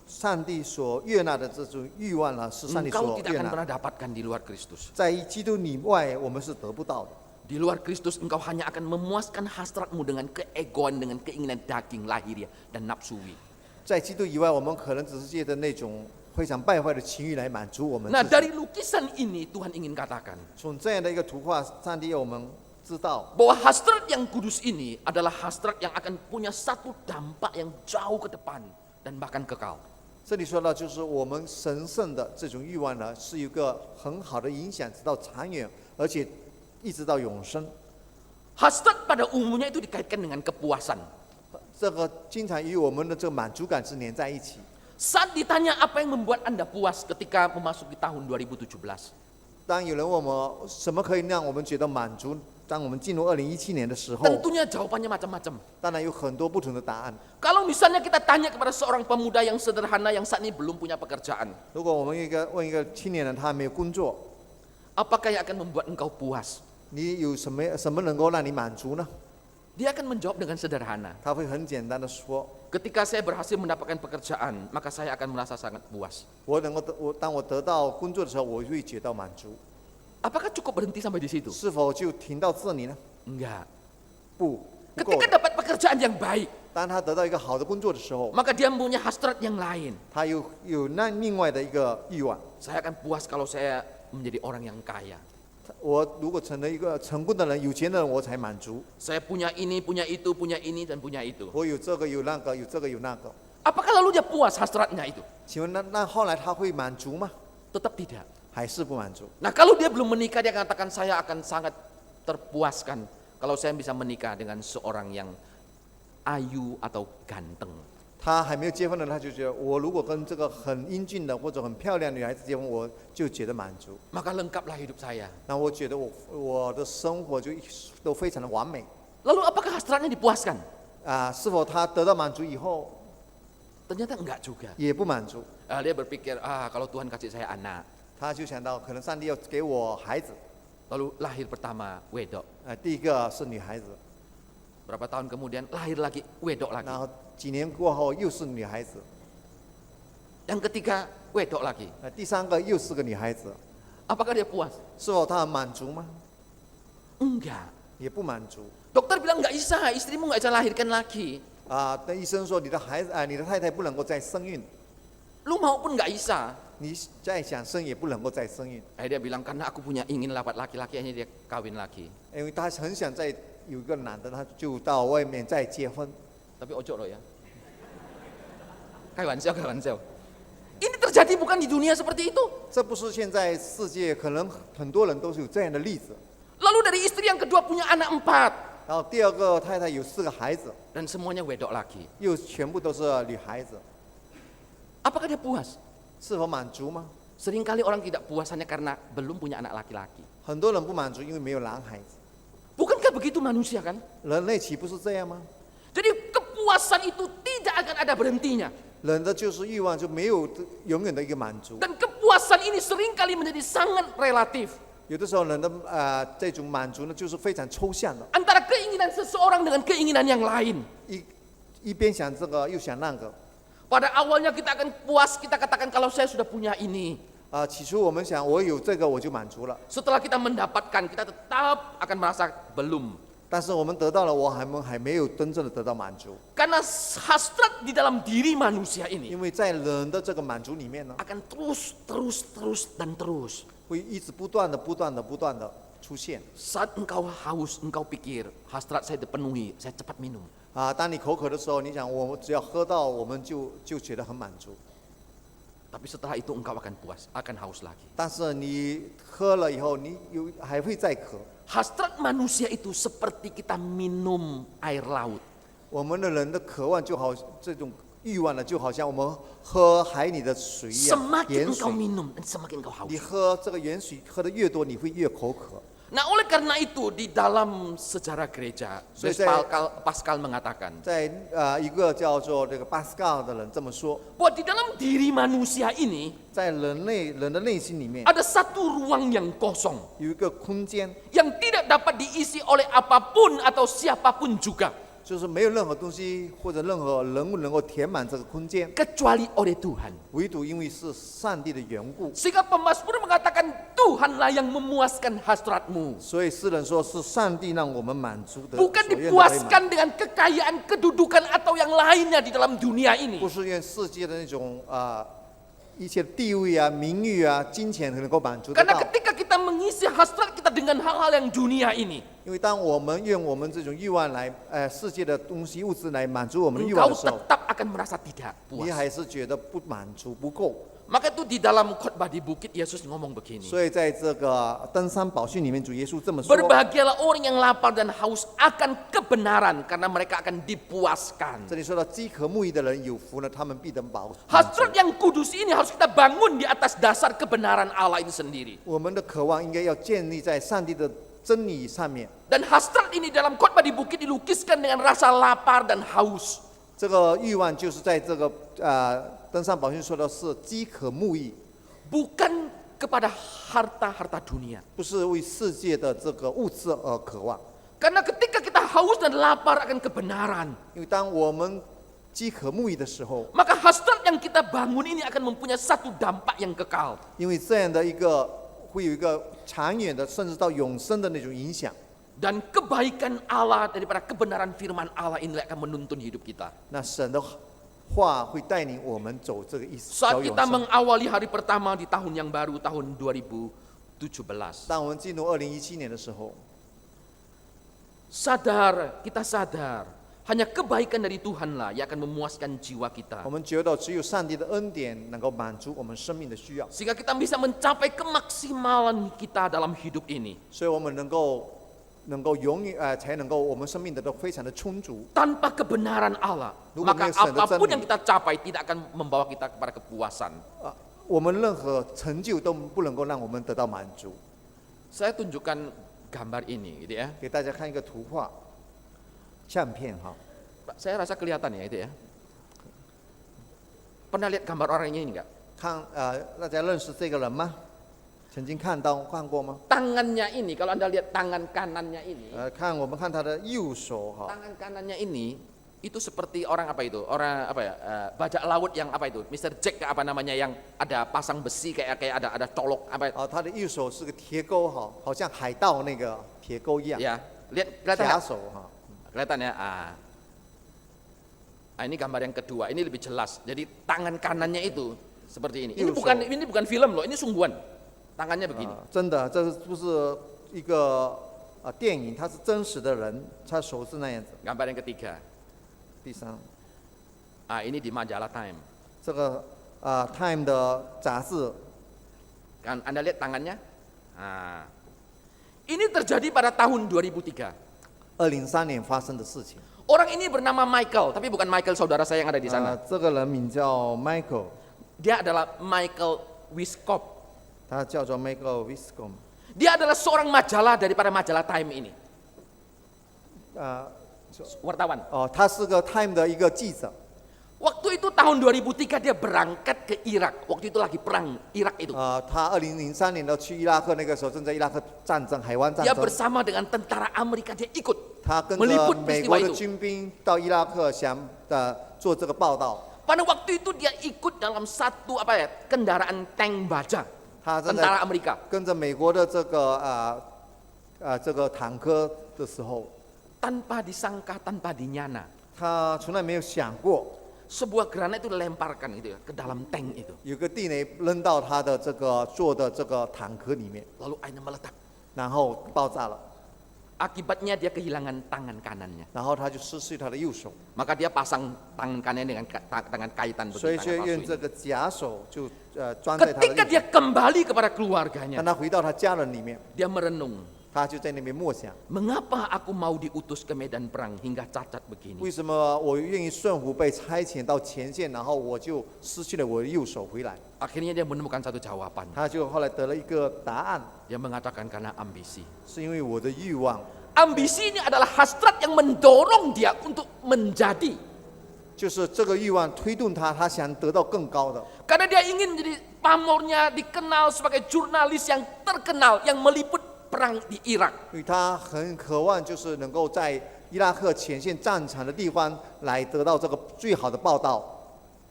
上帝所悦纳的这种欲望呢，是上帝 Engkau 所 tidak 悦 akan 纳的。 pernah dapatkan di luar Kristus. 在基督里外，我们是得不到的。 Di luar Kristus engkau hanya akan memuaskan hasratmu dengan keegoan, dengan keinginan daging lahiriah dan nafsuwi. 在基督以外，我们可能只是借着那种非常败坏的情欲来满足我们 Nah 自己。 dari lukisan ini Tuhan ingin katakan 从这样的一个图画，上帝要我们知道， bahwa hasrat yang kudus ini adalah hasrat yang akan punya satu dampak yang jauh ke depan dan bahkan kekal. 这里说到就是我们神圣的这种欲望呢，是一个很好的影响，直到长远，而且一直到永生。 Hasrat pada umumnya itu dikaitkan dengan kepuasan. 这个经常与我们的这个满足感是连在一起。 Saat ditanya apa yang membuat Anda puas ketika memasuki tahun 2017, 当有人问我们什么可以让我们觉得满足，当我们进入2017年的时候， tentunya jawabannya macam-macam. 当然有很多不同的答案。 Kalau misalnya kita tanya kepada seorang pemuda yang sederhana yang saat ini belum punya pekerjaan, 如果我们问一个青年人，他还没有工作， apakah yang akan membuat engkau puas? 你有什么能够让你满足呢？ Dia akan menjawab dengan sederhana. 他会很简单的说： Ketika saya berhasil mendapatkan pekerjaan, maka saya akan merasa sangat puas. 当我得到工作的时候，我会觉到满足。 Apakah cukup berhenti sampai di situ? 是否就停到这里呢？ Enggak. 不够 Ketika 的。 dapat pekerjaan yang baik, 当他得到一个好的工作的时候， maka dia mempunyai hasrat yang lain. 他有那另外的一个欲望。 Saya akan puas kalau saya menjadi orang yang kaya. 我如果成了一个成功的人、有钱的人，我才满足。 Saya punya ini, punya itu, punya ini, dan punya itu. 我有这个有那个，有这个有那个。 Apakah lalu dia puas hasratnya itu? 请问那后来他会满足吗？ Tetap tidak. 还是不满足？ Nah kalau dia belum menikah, dia katakan saya akan sangat terpuaskan kalau saya bisa menikah dengan seorang yang ayu atau ganteng. 他还没有结婚的，他就觉得我如果跟这个很英俊的或者很漂亮的女孩子结婚，我就觉得满足。 Maka lengkaplah hidup saya. 那我觉得我的生活就都非常的完美 Lalu apakah hasratnya dipuaskan? 是否他得到满足以后 Ternyata enggak juga. 也不满足？ Dia berpikir, kalau Tuhan kasih saya anak. 他就想到可能上帝要给我孩子， Lalu lahir pertama wedok. 第一个是女孩子， Berapa tahun kemudian lahir lagi wedok lagi. 然后几年过后又是女孩子， Yang ketiga wedok lagi. 第三个又是个女孩子， Apakah dia puas? 是否他很满足吗？ Enggak. 也不满足。 Dokter bilang nggak bisa, istrimu nggak bisa lahirkan lagi. 那医生说你的孩子你的太太不能够再生育， Lu mau pun nggak bisa. 你再想生也不能够再生育， Dia bilang karena aku punya ingin dapat laki-laki, akhirnya dia kawin lagi. 因为他很想再有一个男的，他就到外面再结婚。 Tapi ojo loh ya. Kayak wansel. Ini terjadi bukan di dunia seperti itu. 这不是现在世界可能很多人都是有这样的例子。 Lalu dari istri yang kedua punya anak 4. 然后第二个太太有4个孩子， Dan semuanya wedok lagi. 又全部都是女孩子， Apakah dia puas? 是否满足吗？ Seringkali orang tidak puas hanya karena belum punya anak laki-laki. 很多人不满足，因为没有男孩子。 Bukankah begitu manusia kan? 人类岂不是这样吗？ Jadi kepuasan itu tidak akan ada berhentinya. 人的就是欲望，就没有永远的一个满足。 Dan kepuasan ini seringkali menjadi sangat relatif. 有的时候人的这种满足呢，就是非常抽象的， Antara keinginan seseorang dengan keinginan yang lain. 一边想这个又想那个。 Pada awalnya kita akan puas, kita katakan kalau saya sudah punya ini. 起初我们想我有这个我就满足了， Setelah kita mendapatkan, kita tetap akan merasa belum. 但是我们得到了，我还没有真正的得到满足， Karena hasrat di dalam diri manusia ini 因为在人的这个满足里面呢， akan terus dan terus. 会一直不断的出现。 Saat engkau haus, engkau pikir hasrat saya dipenuhi, saya cepat minum. 当你口渴的时候，你想我只要喝到，我们就觉得很满足。 Tapi setelah itu engkau akan puas, akan haus lagi. 但是你喝了以后，你还会再渴。 Hasrat manusia itu seperti kita minum air laut. 我们的人的渴望就好，这种欲望呢，就好像我们喝海里的水一样， Semakin 盐 engkau 水。 minum dan semakin engkau haus. 你喝这个盐水喝的越多，你会越口渴。 Nah, oleh karena itu di dalam sejarah gereja, Blaise Pascal mengatakan 在一个叫做这个巴斯卡的人这么说， bahwa di dalam diri manusia ini 在人的内心里面 ada satu ruang yang kosong 有一个空间， yang tidak dapat diisi oleh apapun atau siapapun juga 就是没有任何东西或者任何人物能够填满这个空间， kecuali oleh Tuhan. 唯独因为是上帝的缘故， Sehingga pemazmur mengatakan Tuhanlah yang memuaskan hasratmu. 所以诗人说是上帝让我们满足的， Bukan 所愿的被满 dipuaskan dengan kekayaan, kedudukan atau yang lainnya di dalam dunia ini. 不是愿世界的那种一切地位啊、名誉啊、金钱能够满足得 Karena 到。 ketika kita mengisi hasrat kita dengan hal-hal yang dunia ini, 因为当我们用我们这种欲望来世界的东西物质来满足我们的欲望 engkau 的时候， tetap akan merasa tidak 你 puas. 还是觉得不满足不够。 Maka itu di dalam khotbah di bukit Yesus ngomong begini. 所以在这个登山宝训里面，主耶稣这么说： Berbahagialah orang yang lapar dan haus akan kebenaran karena mereka akan dipuaskan. 这里说到饥渴慕义的人有福了，他们必得饱足。 Hasrat yang kudus ini harus kita bangun di atas dasar kebenaran Allah ini sendiri. 我们的渴望应该要建立在上帝的真理上面。 Dan hasrat ini dalam khotbah di bukit dilukiskan dengan rasa lapar dan haus. 这个欲望就是在这个登山宝训说的是饥渴慕义， Bukan kepada harta-harta dunia. 不是为世界的这个物质而渴望。 Karena ketika kita haus dan lapar akan kebenaran, 因为当我们饥渴慕义的时候， maka hasrat yang kita bangun ini akan mempunyai satu dampak yang kekal. 因为这样的一个会有一个长远的，甚至到永生的那种影响。 Dan kebaikan Allah daripada kebenaran firman Allah inilah akan menuntun hidup kita. 那神的话会带领我们走这个意思， Saat 走永 kita 生。 mengawali hari pertama di tahun yang baru, tahun 2017. 当我们进入2017年的时候， Kita sadar, hanya kebaikan dari Tuhanlah yang akan memuaskan jiwa kita. 我们觉得只有上帝的恩典能够满足我们生命的需要， Sehingga kita bisa mencapai kemaksimalan kita dalam hidup ini. 所以我们能够永远才能够我们生命得到非常的充足。 Tanpa kebenaran Allah, Lu maka memang sedang apapun cenderung. yang kita capai tidak akan membawa kita kepada kepuasan. 我们任何成就都不能够让我们得到满足。 Saya tunjukkan gambar ini, gitu ya. 给大家看一个图画，相片哈。 Saya rasa kelihatan ya itu ya. Pernah lihat gambar orangnya ini enggak? 大家认识这个人吗？曾经看过吗？ Tangannya ini, kalau Anda lihat tangan kanannya ini, 我们看他的右手哈， tangan kanannya ini Itu seperti orang apa itu? Orang apa ya? Bajak laut yang apa itu? Mr. Jack apa namanya yang ada pasang besi kayak ada colok apa? 他的右手是个铁钩哈，好像海盗那个铁钩一样， Ya, kelihatan 夹 nggak? 手哈。 Kelihatan ya? Ini gambar yang kedua. Ini lebih jelas. Jadi tangan kanannya itu seperti ini. Ini bukan film loh. Ini sungguhan. Tangannya begini. 真的，这不是一个电影，他是真实的人，他手是那样子。 Gambar yang ketiga. 第三， Ini di majalah Time. 这个Time 的杂志， Kan Anda lihat tangannya? Ini terjadi pada tahun 2003. 2003年发生的事情。 Orang ini bernama Michael, tapi bukan Michael saudara saya yang ada di sana. 这个人名叫 Michael， Dia adalah Michael Wiskop. 他叫做 Michael Wiscombe。 Dia adalah seorang majalah daripada majalah Time ini. 啊， Wartawan. 他是个 Time 的一个记者。 Waktu itu tahun 2003 dia berangkat ke Irak. Waktu itu lagi perang Irak itu. 他2003年的去伊拉克，那个时候正在伊拉克战争、海湾战 Dia 争。 bersama dengan tentara Amerika, dia ikut 他跟着 meliput 美 peristiwa 国的 itu. 军兵到伊拉克，想做这个报道。 Pada waktu itu dia ikut dalam satu kendaraan tank baja 他正 tentara 在 Amerika. 跟着美国的这个坦克的时候， Tanpa disangka, tanpa dinyana, 他从来没有想过 sebuah granat itu dilemparkan gitu ya ke dalam tank itu. 有个地雷扔到他的这个做的这个坦克里面， Lalu akhirnya meledak. 然后爆炸了， Akibatnya dia kehilangan tangan kanannya. 然后他就失去他的右手， Maka dia pasang tangan kanannya dengan kaitan 所以 begini. 就 tangan palsu 用 ini. 这个假手就装在他的 Ketika 右 dia 手， kembali kepada keluarganya, 让他回到他家人里面， dia merenung. 他就在那边默想， Mengapa aku mau diutus ke medan perang hingga cacat begini? 为什么我愿意顺服被差遣到前线，然后我就失去了我的右手回来？ Akhirnya dia menemukan satu jawaban. 他就后来得了一个答案， Dia mengatakan karena ambisi. 是因为我的欲望。 Ambisi ini adalah hasrat yang mendorong dia untuk menjadi. 就是这个欲望推动他，他想得到更高的， Karena dia ingin menjadi pamornya dikenal sebagai jurnalis yang terkenal yang meliput perang di Irak. 因为他很渴望就是能够在伊拉克前线战场的地方来得到这个最好的报道，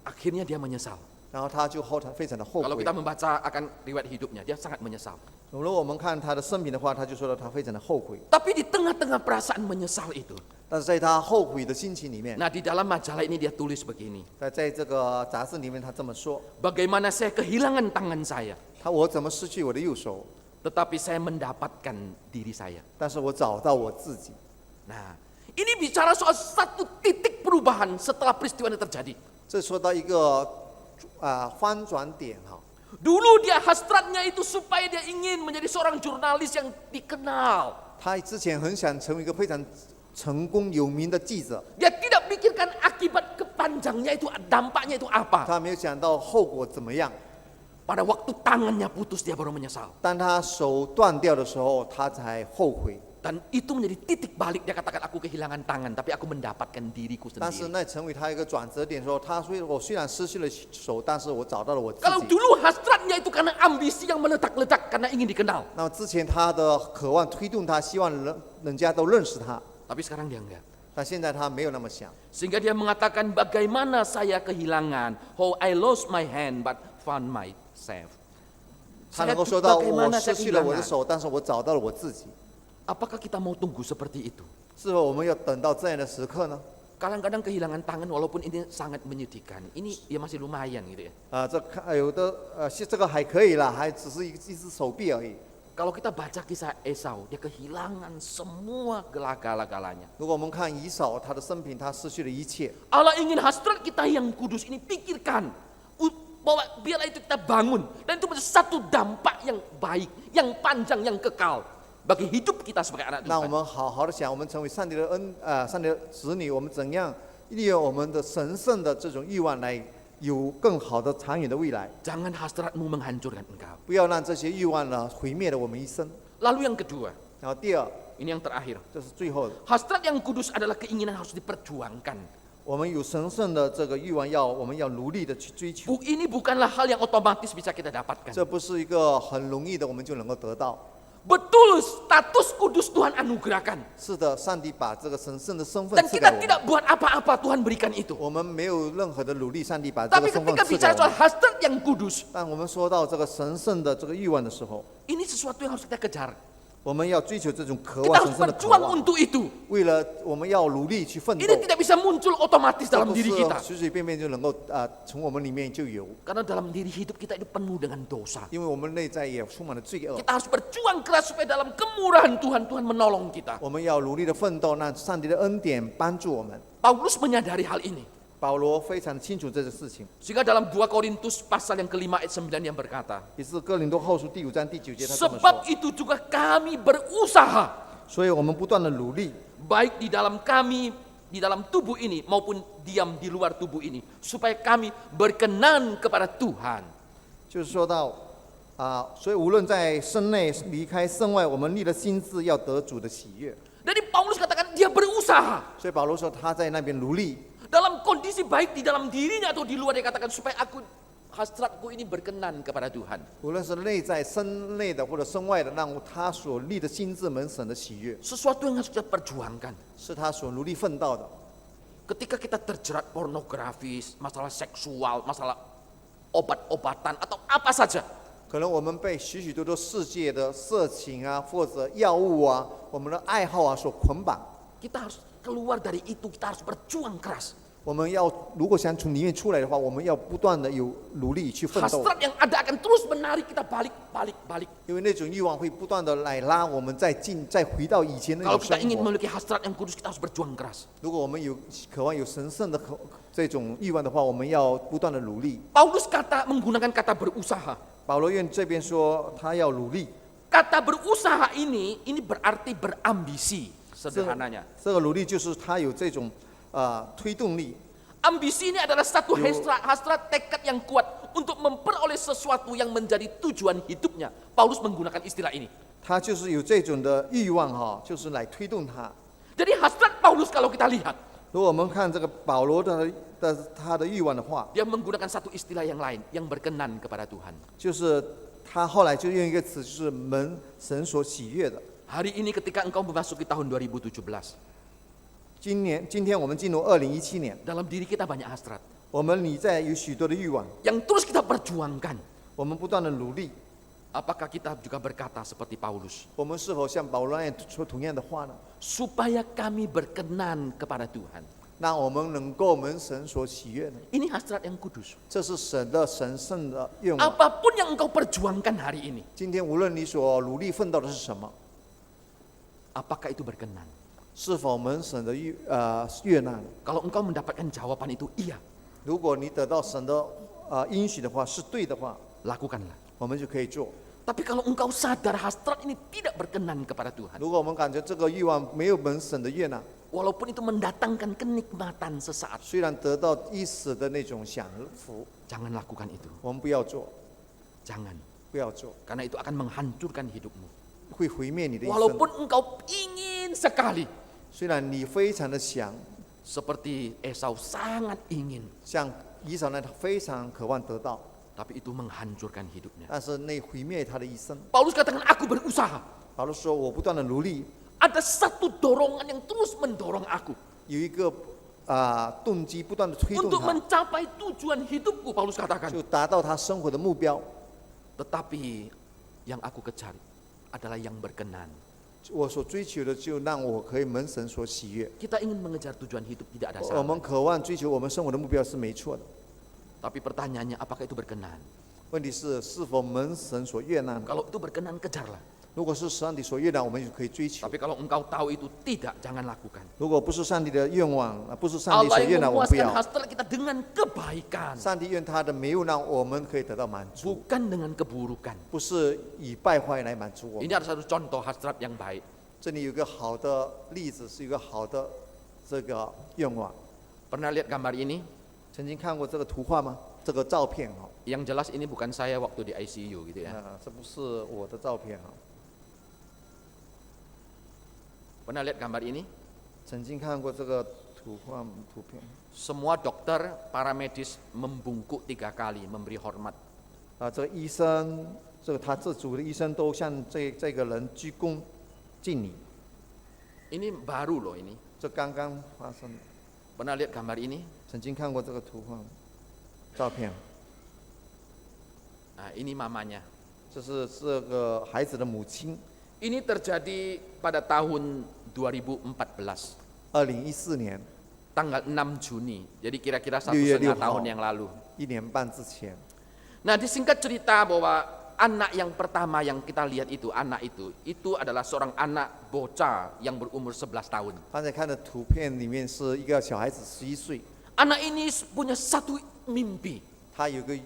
Akhirnya dia menyesal. 然后他就非常的后 Kalau 悔 kita。membaca akan riwayat hidupnya, dia sangat menyesal. 如果我们看他的生平的话，他就说了他非常的后悔。 Tapi di tengah-tengah perasaan menyesal itu, 但是在他后悔的心情里面， nah di dalam majalah ini dia tulis begini. 在这个杂志里面他这么说： Bagaimana saya kehilangan tangan saya, 我怎么失去我的右手？ tetapi saya mendapatkan diri saya. 但是我找到我自己。 Nah, ini bicara soal satu titik perubahan setelah peristiwa ini terjadi. 这说到一个翻转点哈。 Dulu dia hasratnya itu supaya dia ingin menjadi seorang jurnalis yang dikenal. 他之前很想成为一个非常成功有名的记者， Dia tidak pikirkan akibat kepanjangnya itu, dampaknya itu apa. 他没有想到后果怎么样。 Pada waktu tangannya putus dia baru menyesal. 当他手断掉的时候，他才后悔。 Dan itu menjadi titik balik dia katakan aku kehilangan tangan tapi aku mendapatkan diriku 但是 sendiri. 那成为他一个转折点，说我虽然失去了手，但是我找到了我自 Kalau 己。 dulu hasratnya itu karena ambisi yang meledak-ledak karena ingin dikenal. 那么之前他的渴望推动他，希望人家都认识他， Tapi sekarang dia enggak. 但现在他没有那么想。 Sehingga dia mengatakan bagaimana saya kehilangan. How I lost my hand but found myself. 他能够说到我 Bagaimana 失 saya 去了我的 kehilangan. 手，但是我找到了我自己。 Apakah kita mau tunggu seperti itu? 是否我们要等到这样的时刻呢？ Kadang-kadang kehilangan tangan walaupun ini sangat menyedihkan. Ini ya masih lumayan gitu ya. 有的这个还可以啦，还只是一只手臂而已。 Kalau kita baca kisah Esau, dia kehilangan semua galanya. 如果我们看以扫他的生平，他失去了一切。 Allah ingin hasrat kita yang kudus ini pikirkan. Bahwa biarlah itu kita bangun. Dan itu menjadi satu dampak yang baik, yang panjang, yang kekal. Bagi hidup kita sebagai anak 那我 Tuhan. 们好好的想，我们成为上帝的上帝的子女，我们怎样利用我们的神圣的这种欲望来有更好的长远的未来？ Jangan hasratmu menghancurkan engkau. 不要让这些欲望呢毁灭了我们一生。 Lalu yang kedua, 然后第二， ini yang terakhir. 这是最后的， Hasrat yang kudus adalah keinginan harus diperjuangkan. 我们有神圣的这个欲望，我们要努力的去追求。 Ini bukanlah hal yang otomatis bisa kita dapatkan. 这不是一个很容易的，我们就能够得到。Betul, status kudus Tuhan anugerahkan. 是的，上帝把这个神圣的身份 Dan 赐给 kita 我们。 tidak buat apa-apa, Tuhan berikan itu. 我们没有任何的努力，上帝把这 Tapi 个身份 ketika 赐给 bicara 我 soal 们。 hasrat yang kudus, 但我们说到这个神圣的这个欲望的时候， ini sesuatu yang harus kita kejar. 我们要追求这种渴 Kita 望 harus 神圣的渴 berjuang 望。 untuk itu. 为了我们要努力去奋斗， Ini tidak bisa muncul otomatis 这 dalam 不 diri 是 kita. 随随便便就能够从我们里面就有， Karena dalam diri hidup kita itu penuh dengan dosa. 因为我们内在也充满了罪恶。 Kita harus berjuang keras supaya dalam kemurahan Tuhan, Tuhan menolong kita. 我们要努力的奋斗，让上帝的恩典帮助我们。 Paulus menyadari hal ini. 保罗非常清楚这个事情， Sehingga dalam 2 Korintus pasal yang kelima ayat 9 yang berkata, 也是哥林多后书第5章第9节他这么 sebab 说。 itu juga kami berusaha, 所以我们不断的努力， baik di dalam kami, di dalam tubuh ini maupun diam di luar tubuh ini, supaya kami berkenan kepada Tuhan. 就是说到所以无论在身内离开身外，我们立了心志要得主的喜悦。 Jadi Paulus katakan dia berusaha. 所以保罗说他在那边努力， Dalam kondisi baik di dalam dirinya atau di luar, dia katakan supaya hasratku ini berkenan kepada Tuhan. 无论是内在身内的或者身外的，让他所立的心志蒙神的喜悦， Sesuatu yang harus kita perjuangkan. 是他所努力奋斗的。 Ketika kita terjerat pornografis, masalah seksual, masalah obat-obatan atau apa saja, 可能我们被许许多多世界的色情或者药物我们的爱好所捆绑。 kita harus keluar dari itu, kita harus berjuang keras. 我们要如果想从里面出来的话，我们要不断的有努力去奋斗， Hasrat yang ada akan terus menarik kita balik. 因为那种欲望会不断的来拉我们再回到以前那 Kalau 种 kita 生 ingin 活。 memiliki hasrat yang kudus, kita harus berjuang keras. 如果我们有渴望有神圣的这种欲望的话，我们要不断的努力。 Paulus menggunakan kata berusaha. 保罗愿这边说他要努力， Kata berusaha ini berarti berambisi sederhananya. 这个努力就是他有这种推动力。 Ambisi ini adalah satu hasrat tekad yang kuat untuk memperoleh sesuatu yang menjadi tujuan hidupnya. Paulus menggunakan istilah ini. 他就是有这种的欲望就是来推动他。 Jadi hasrat Paulus kalau kita lihat, 如果我们看这个保罗他的欲望的话， dia menggunakan satu istilah yang lain, yang berkenan kepada Tuhan. 就是他后来就用一个词，就是蒙神所喜悦的。 Hari ini ketika engkau memasuki tahun 2017, 今天我们进入2017年， dalam diri kita banyak hasrat 我们里在有许多的欲望， yang terus kita perjuangkan. 我们不断的努力， Apakah kita juga berkata seperti Paulus, 我们是否像保罗那样说同样的话呢？ supaya kami berkenan kepada Tuhan? 让我们能够蒙神所喜悦呢？ Ini hasrat yang kudus. 这是神的神圣的愿望。 Apapun yang engkau perjuangkan hari ini, 今天无论你所努力奋斗的是什么， apakah itu berkenan? 是否蒙神的悦纳呢？ Kalau engkau mendapatkan jawaban itu iya, 如果你得到神的应许的话，是对的话， lakukanlah. 我们就可以做。 Tapi kalau engkau sadar hasrat ini tidak berkenan kepada Tuhan, 如果我们感觉这个欲望没有蒙神的悦纳， walaupun itu mendatangkan kenikmatan sesaat, 虽然得到一时的那种享福， jangan lakukan itu. 我们不要做， Jangan, 不要做， karena itu akan menghancurkan hidupmu. 会毁灭你的一生。 Walaupun engkau ingin sekali, 虽然你非常的想， seperti Esau sangat ingin, 像以扫那他非常渴望得到， tapi itu menghancurkan hidupnya. 但是那毁灭他的一生。 Paulus katakan, aku berusaha. 保罗说：“我不断的努力， Ada satu dorongan yang terus mendorong aku 有一个动机不断的推动 untuk 他， mencapai tujuan hidupku. Paulus katakan, 就达到他生活的目标。 tetapi yang aku kejar adalah yang berkenan. 我所追求的，就让我可以蒙神所喜悦。 Kita ingin mengejar tujuan hidup, tidak ada 我们 salah. 渴望追求我们生活的目标是没错的， Tapi pertanyaannya, apakah itu berkenan? 问题是否蒙神所悦纳呢？ Kalau itu berkenan, kejarlah. 如果是上帝所悦纳，我们就可以追求； Tapi kalau engkau tahu itu tidak, jangan lakukan. 如果不是上帝的愿望，不是上帝所 Allah 悦 yang 纳，我们不 memuaskan 要。 hasrat kita dengan kebaikan, 上帝愿他的没有让我们可以得到满足， bukan dengan keburukan. 不是以败坏来满足我们。 Ini ada satu contoh hasrat yang baik. 这里有一个好的例子，是一个好的这个愿望。 Pernah lihat gambar ini? 曾经看过这个图画吗？这个照片Yang jelas ini bukan saya waktu di ICU gitu ya. 这不是我的照片Pernah lihat gambar ini? 曾经看过这个图片。 Semua dokter, para medis membungkuk 3 kali, memberi hormat. 这个医生，他这组的医生都向这个人鞠躬敬礼， Ini baru loh ini. 这刚刚发生的。 Pernah lihat gambar ini? 曾经看过这个图画照片， Nah, ini mamanya. 这是这个孩子的母亲。 Ini terjadi pada tahun 2014, 2014年 tanggal 6 Juni. Jadi kira-kira 6月6 1,5 tahun yang lalu. 1年半之前， Nah, disingkat cerita bahwa anak yang pertama yang kita lihat anak itu adalah seorang anak bocah yang berumur 11 tahun. 刚才看的图片里面是一个小孩子11岁， Anak ini punya satu mimpi, 他有个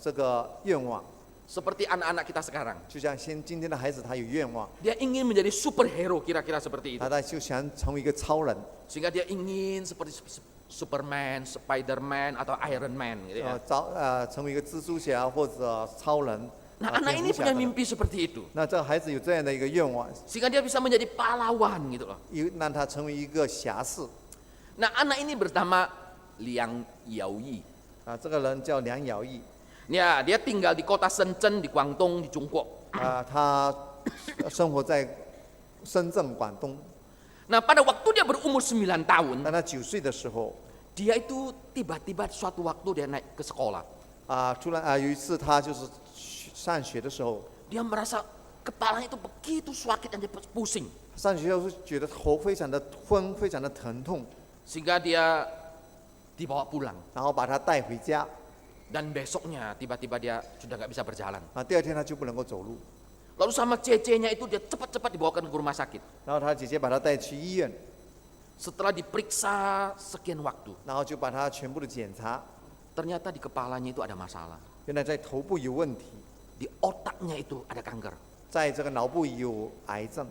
这个愿望， seperti anak-anak kita sekarang. 就像今天的孩子，他有愿望， Dia ingin menjadi superhero kira-kira seperti itu. 他就想成为一个超人， Sehingga dia ingin seperti Superman, Spiderman atau Iron Man gitu ya. 成为一个蜘蛛侠或者超人。 Nah, anak 蝙 ini 蝠侠 punya 等等 mimpi seperti itu. 那这个孩子有这样的一个愿望， Sehingga dia bisa menjadi pahlawan gitu loh. 让他成为一个侠士。 Nah, anak ini bernama Liang Yaoyi. 这个人叫梁尧义， Ya, dia tinggal di kota Shenzhen di Guangdong di Chongqing. 他生活在深圳、广东。 Nah, pada waktu dia berumur 9 tahun, 当他9岁的时候， dia itu tiba-tiba suatu waktu dia naik ke sekolah. 突然有一次他就是上学的时候， Dia merasa kepalanya itu begitu sakit dan dia pusing. 上学的时候觉得头非常的昏，非常的疼痛， Sehingga dia dibawa pulang. 然后把他带回家。 Dan besoknya tiba-tiba dia sudah nggak bisa berjalan. 第二天他就不能够走路， Lalu sama cece-nya itu dia cepat-cepat dibawakan ke rumah sakit. 然后他姐姐把他带去医院， Setelah diperiksa sekian waktu, 然后就把他全部的检查， ternyata di kepalanya itu ada masalah. 原来在头部有问题， Di otaknya itu ada kanker. 在这个脑部有癌症。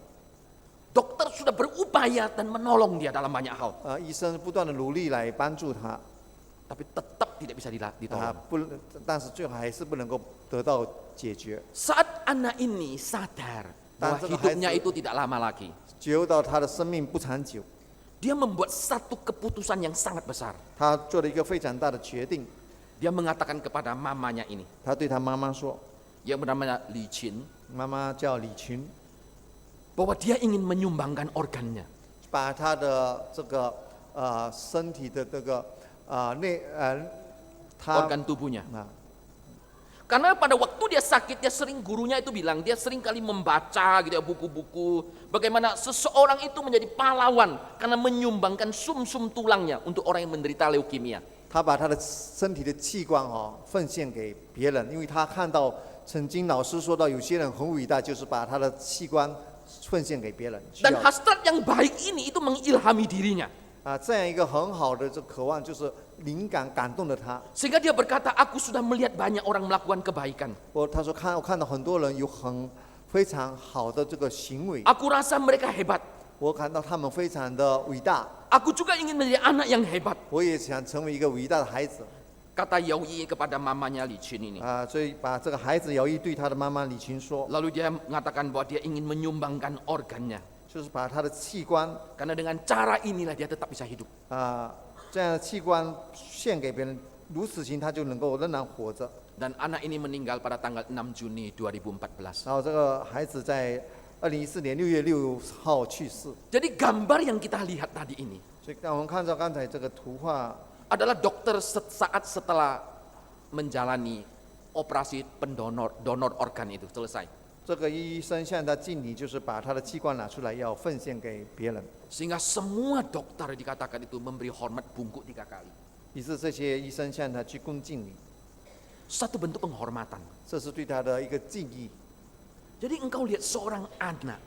Dokter sudah berupaya dan menolong dia dalam banyak hal, 医生不断的努力来帮助他， tapi tetap tidak bisa ditolong. 但是最后还是不能够得到解决。 Saat anak ini sadar bahwa Dan hidupnya itu tidak lama lagi, 觉悟到他的生命不长久， dia membuat satu keputusan yang sangat besar. 他做了一个非常大的决定。 Dia mengatakan kepada mamanya ini, 他对他妈妈说， yang bernama Li Qin, 妈妈叫李群， bahwa dia ingin menyumbangkan organnya. 把他的这个身体的这个他 Organ tubuhnya. 啊 Karena pada waktu dia sakit, dia sering gurunya itu bilang, dia sering kali membaca gitu ya, buku-buku. Bagaimana seseorang itu menjadi pahlawan karena menyumbangkan sum-sum tulangnya untuk orang yang menderita leukemia. 他把他的身体的器官奉献给别人，因为他看到曾经老师说到有些人很伟大，就是把他的器官奉献给别人。 Dan hasrat yang baik ini itu mengilhami dirinya. 这样一个很好的这渴望，就是灵感感动了他。 Sehingga dia berkata, aku sudah melihat banyak orang melakukan kebaikan. 他说我看到很多人有非常好的这个行为， Aku rasa mereka hebat. 我看到他们非常的伟大， Aku juga ingin menjadi anak yang hebat. 我也想成为一个伟大的孩子。 Kata Yaoyi kepada mamanya Li Qin ini. 所以把这个孩子姚毅对他的妈妈李群说， Lalu dia mengatakan bahwa dia ingin menyumbangkan organnya. 就是把他的器官 Karena dengan cara inilah dia tetap bisa hidup. 这样的器官献给别人，如此行他就能够仍然活着。 Dan anak ini meninggal pada tanggal 6 Juni 2014. 然后这个孩子在2014年6月6号去世。 Jadi gambar yang kita lihat tadi ini 所以我们看到刚才这个图画， adalah dokter saat setelah menjalani operasi donor organ itu selesai. 这个医生向他敬礼，就是把他的器官拿出来要奉献给别人。 Sehingga semua dokter dikatakan itu memberi hormat bungkuk 3 kali. 于是这些医生向他鞠躬敬礼， Satu bentuk penghormatan. 这是对他的一个敬意。 Jadi engkau lihat seorang anak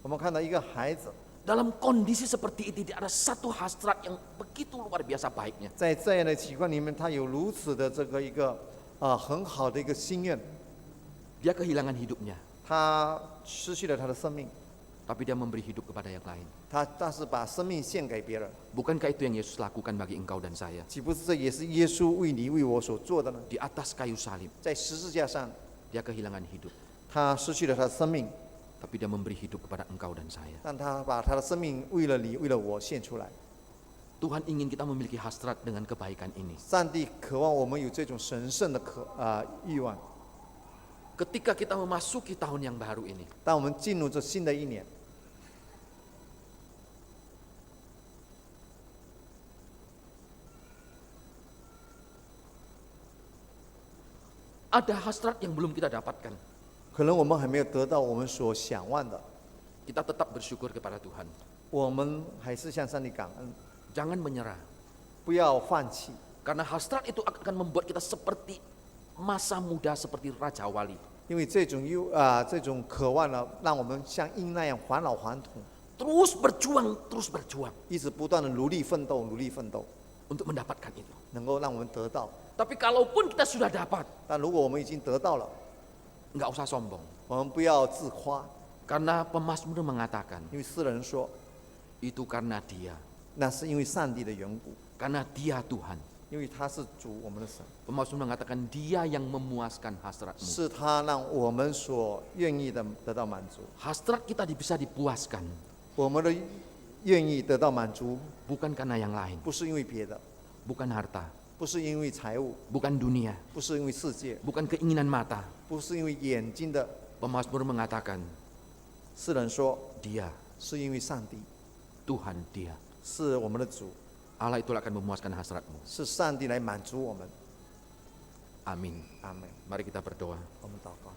我们看到一个孩子 dalam kondisi seperti ini, ada satu hasrat yang begitu luar biasa baiknya. 在这样的情况里面，他有如此的这个一个很好的一个心愿， Dia kehilangan hidupnya, 他失去了他的生命， tapi dia memberi hidup kepada yang lain. 但是把生命献给别人， Bukankah itu yang Yesus lakukan bagi engkau dan saya? 岂不是这也是耶稣为你为我所做的呢？ Di atas kayu salib, 在十字架上， dia kehilangan hidup, 他失去了他的生命， tapi dia memberi hidup kepada engkau dan saya. 但他把他的生命为了你为了我献出来。 Tuhan ingin kita memiliki hasrat dengan kebaikan ini. 上帝渴望我们有这种神圣的欲望。ketika kita memasuki tahun yang baru ini, 当我们进入这新的一年， ada hasrat yang belum kita dapatkan. 可能我们还没有得到我们所想望的， Kita tetap bersyukur kepada Tuhan. 我们还是向上帝感恩， Jangan menyerah. 不要放弃， Karena hasrat itu akan membuat kita seperti masa muda, seperti Raja Wali. 因为这种渴望呢，让我们像鹰那样返老还童， Terus berjuang 一直不断的努力奋斗，努力奋斗， untuk mendapatkan itu. 能够让我们得到。 Tapi kalaupun kita sudah dapat, 但如果我们已经得到了， nggak usah sombong. 我们不要自夸， Karena pemazmur mengatakan, 因为诗人说， itu karena Dia. 那是因为上帝的缘故， Karena Dia Tuhan. 因为他是主，我们的神， Pemazmur mengatakan Dia yang memuaskan hasratmu. 是他让我们所愿意的得到满足， Hasrat kita bisa dipuaskan, 我们的愿意得到满足， bukan karena yang lain. 不是因为别的， Bukan harta, 不是因为财物， bukan dunia, 不是因为世界， bukan keinginan mata. 不是因为眼睛的。 Pemazmur mengatakan, 诗人说， Dia, 是因为上帝， Tuhan Dia. 是我们的主， Allah itulah akan memuaskan hasratmu. 是上帝来满足我们。 Amin. 阿门。 Mari kita berdoa. 我们祷告。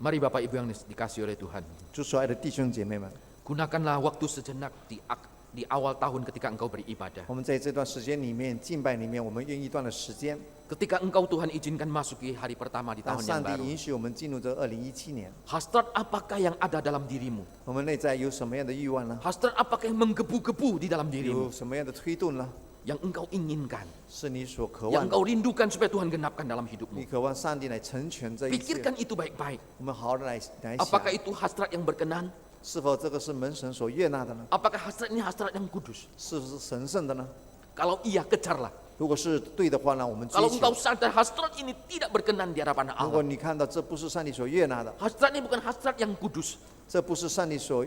Mari Bapak Ibu yang dikasihi oleh Tuhan. 主所爱的弟兄姐妹们， Gunakanlah waktu sejenak di awal tahun ketika engkau beribadah. 我们在这段时间里面敬拜里面，我们愿意一段的时间， Ketika engkau Tuhan izinkan masuki hari pertama di 让 tahun 上 yang 帝 baru. 允许我们进入这2017年。 Hasrat apakah yang ada dalam dirimu? 我们内在有什么样的欲望呢？ Hasrat apakah yang menggebu-gebu di dalam 有 dirimu? 什么样的推动呢？ Yang engkau inginkan, 是你所渴 yang 望的， engkau rindukan supaya Tuhan genapkan dalam 你 hidupmu. 渴望上帝来成全这一切。 Pikirkan itu baik-baik. 我们好好的来想， Apakah itu hasrat yang berkenan? 是否这个是门神所悦纳的呢？ Apakah hasrat ini hasrat yang kudus? 是不是神圣的呢？ Kalau iya, kejarlah. 如果是对的话呢，我们追 Kalau 求 engkau。sadar hasrat ini tidak berkenan di hadapan 如果 Allah. 你看到这不是上帝所悦纳的， Hasrat ini bukan hasrat yang kudus. 这不是上帝所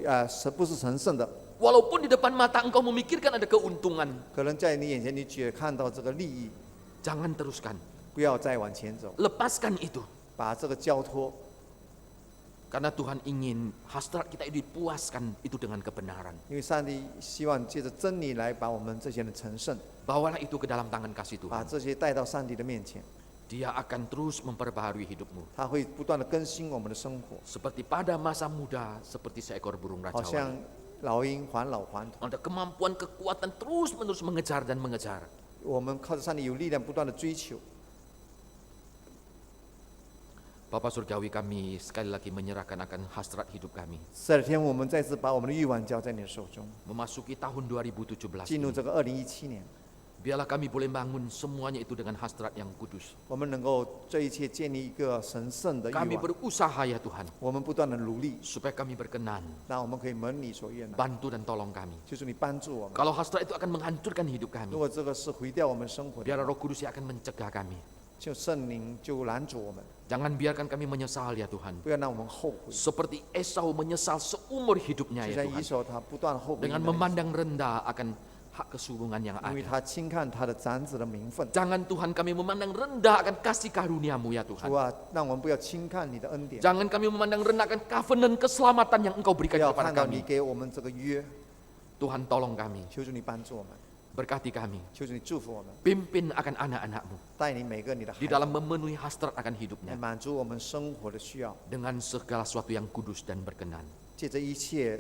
不是神圣的， Walaupun di depan mata engkau memikirkan ada keuntungan, 可能在你眼前你只看到这个利益， jangan teruskan. 不要再往前走， Lepaskan itu. 把这个交托， Karena Tuhan ingin hasrat kita itu dipuaskan itu dengan kebenaran. 因为上帝希望借着真理来把我们这些人成圣， Bawalah itu ke dalam tangan kasih 把 Tuhan. 这些带到上帝的面前， Dia akan terus memperbaharui hidupmu. 他会不断的更新我们的生活， Seperti pada masa muda, seperti seekor burung 好 raja 像 wali. 老鹰还老还童。 Ada kemampuan, kekuatan terus-menerus mengejar dan mengejar. 我们靠着上帝有力量，不断的追求。 Bapa Surgawi, kami sekali lagi menyerahkan akan hasrat hidup kami. 这天，我们再次把我们的欲望交在你的手中， Memasuki tahun 2017进入 ini, 这个2017年， biarlah kami boleh bangun semuanya itu dengan hasrat yang kudus. 我们能够这一切建立一个神圣的欲 Kami 望。 berusaha ya Tuhan, 我们不断的努力， supaya kami berkenan. 让我们可以蒙你所愿的， Bantu dan tolong kami. 就是你帮助我们。 Kalau hasrat itu akan menghancurkan hidup 如 kami, 果这个是毁掉我们生活的， biarlah Roh Kudus yang akan mencegah kami. 就圣灵就拦阻我们， Jangan biarkan kami menyesal ya Tuhan. 不要让我们后悔。 Seperti Esau menyesal seumur hidupnya 就 ya 像以 Tuhan. 手他不断后悔你 Dengan 的， memandang rendah akan hak kesulungan yang 因为 ada. 他轻看他的长子的名分。 Jangan Tuhan kami memandang rendah akan kasih karuniamu ya 主 Tuhan. 啊，让我们不要轻看你的恩典， Jangan kami memandang rendah akan covenant keselamatan yang Engkau 不 berikan 要 kepada 看到你 kami. 给我们这个约。 Tuhan tolong kami, 求主你帮助我们， berkati kami. 求主你祝福我们， Pimpin akan anak-anak-Mu 带领每个你的孩 di 子， dalam memenuhi hasrat akan 来 hidupnya 满足我们生活的需要， dengan segala sesuatu yang kudus dan berkenan. 借着一切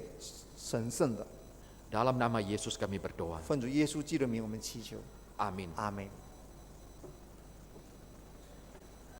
神圣的， Dalam nama Yesus kami berdoa. 奉主耶稣基督的名，我们祈求， Amin. 阿门。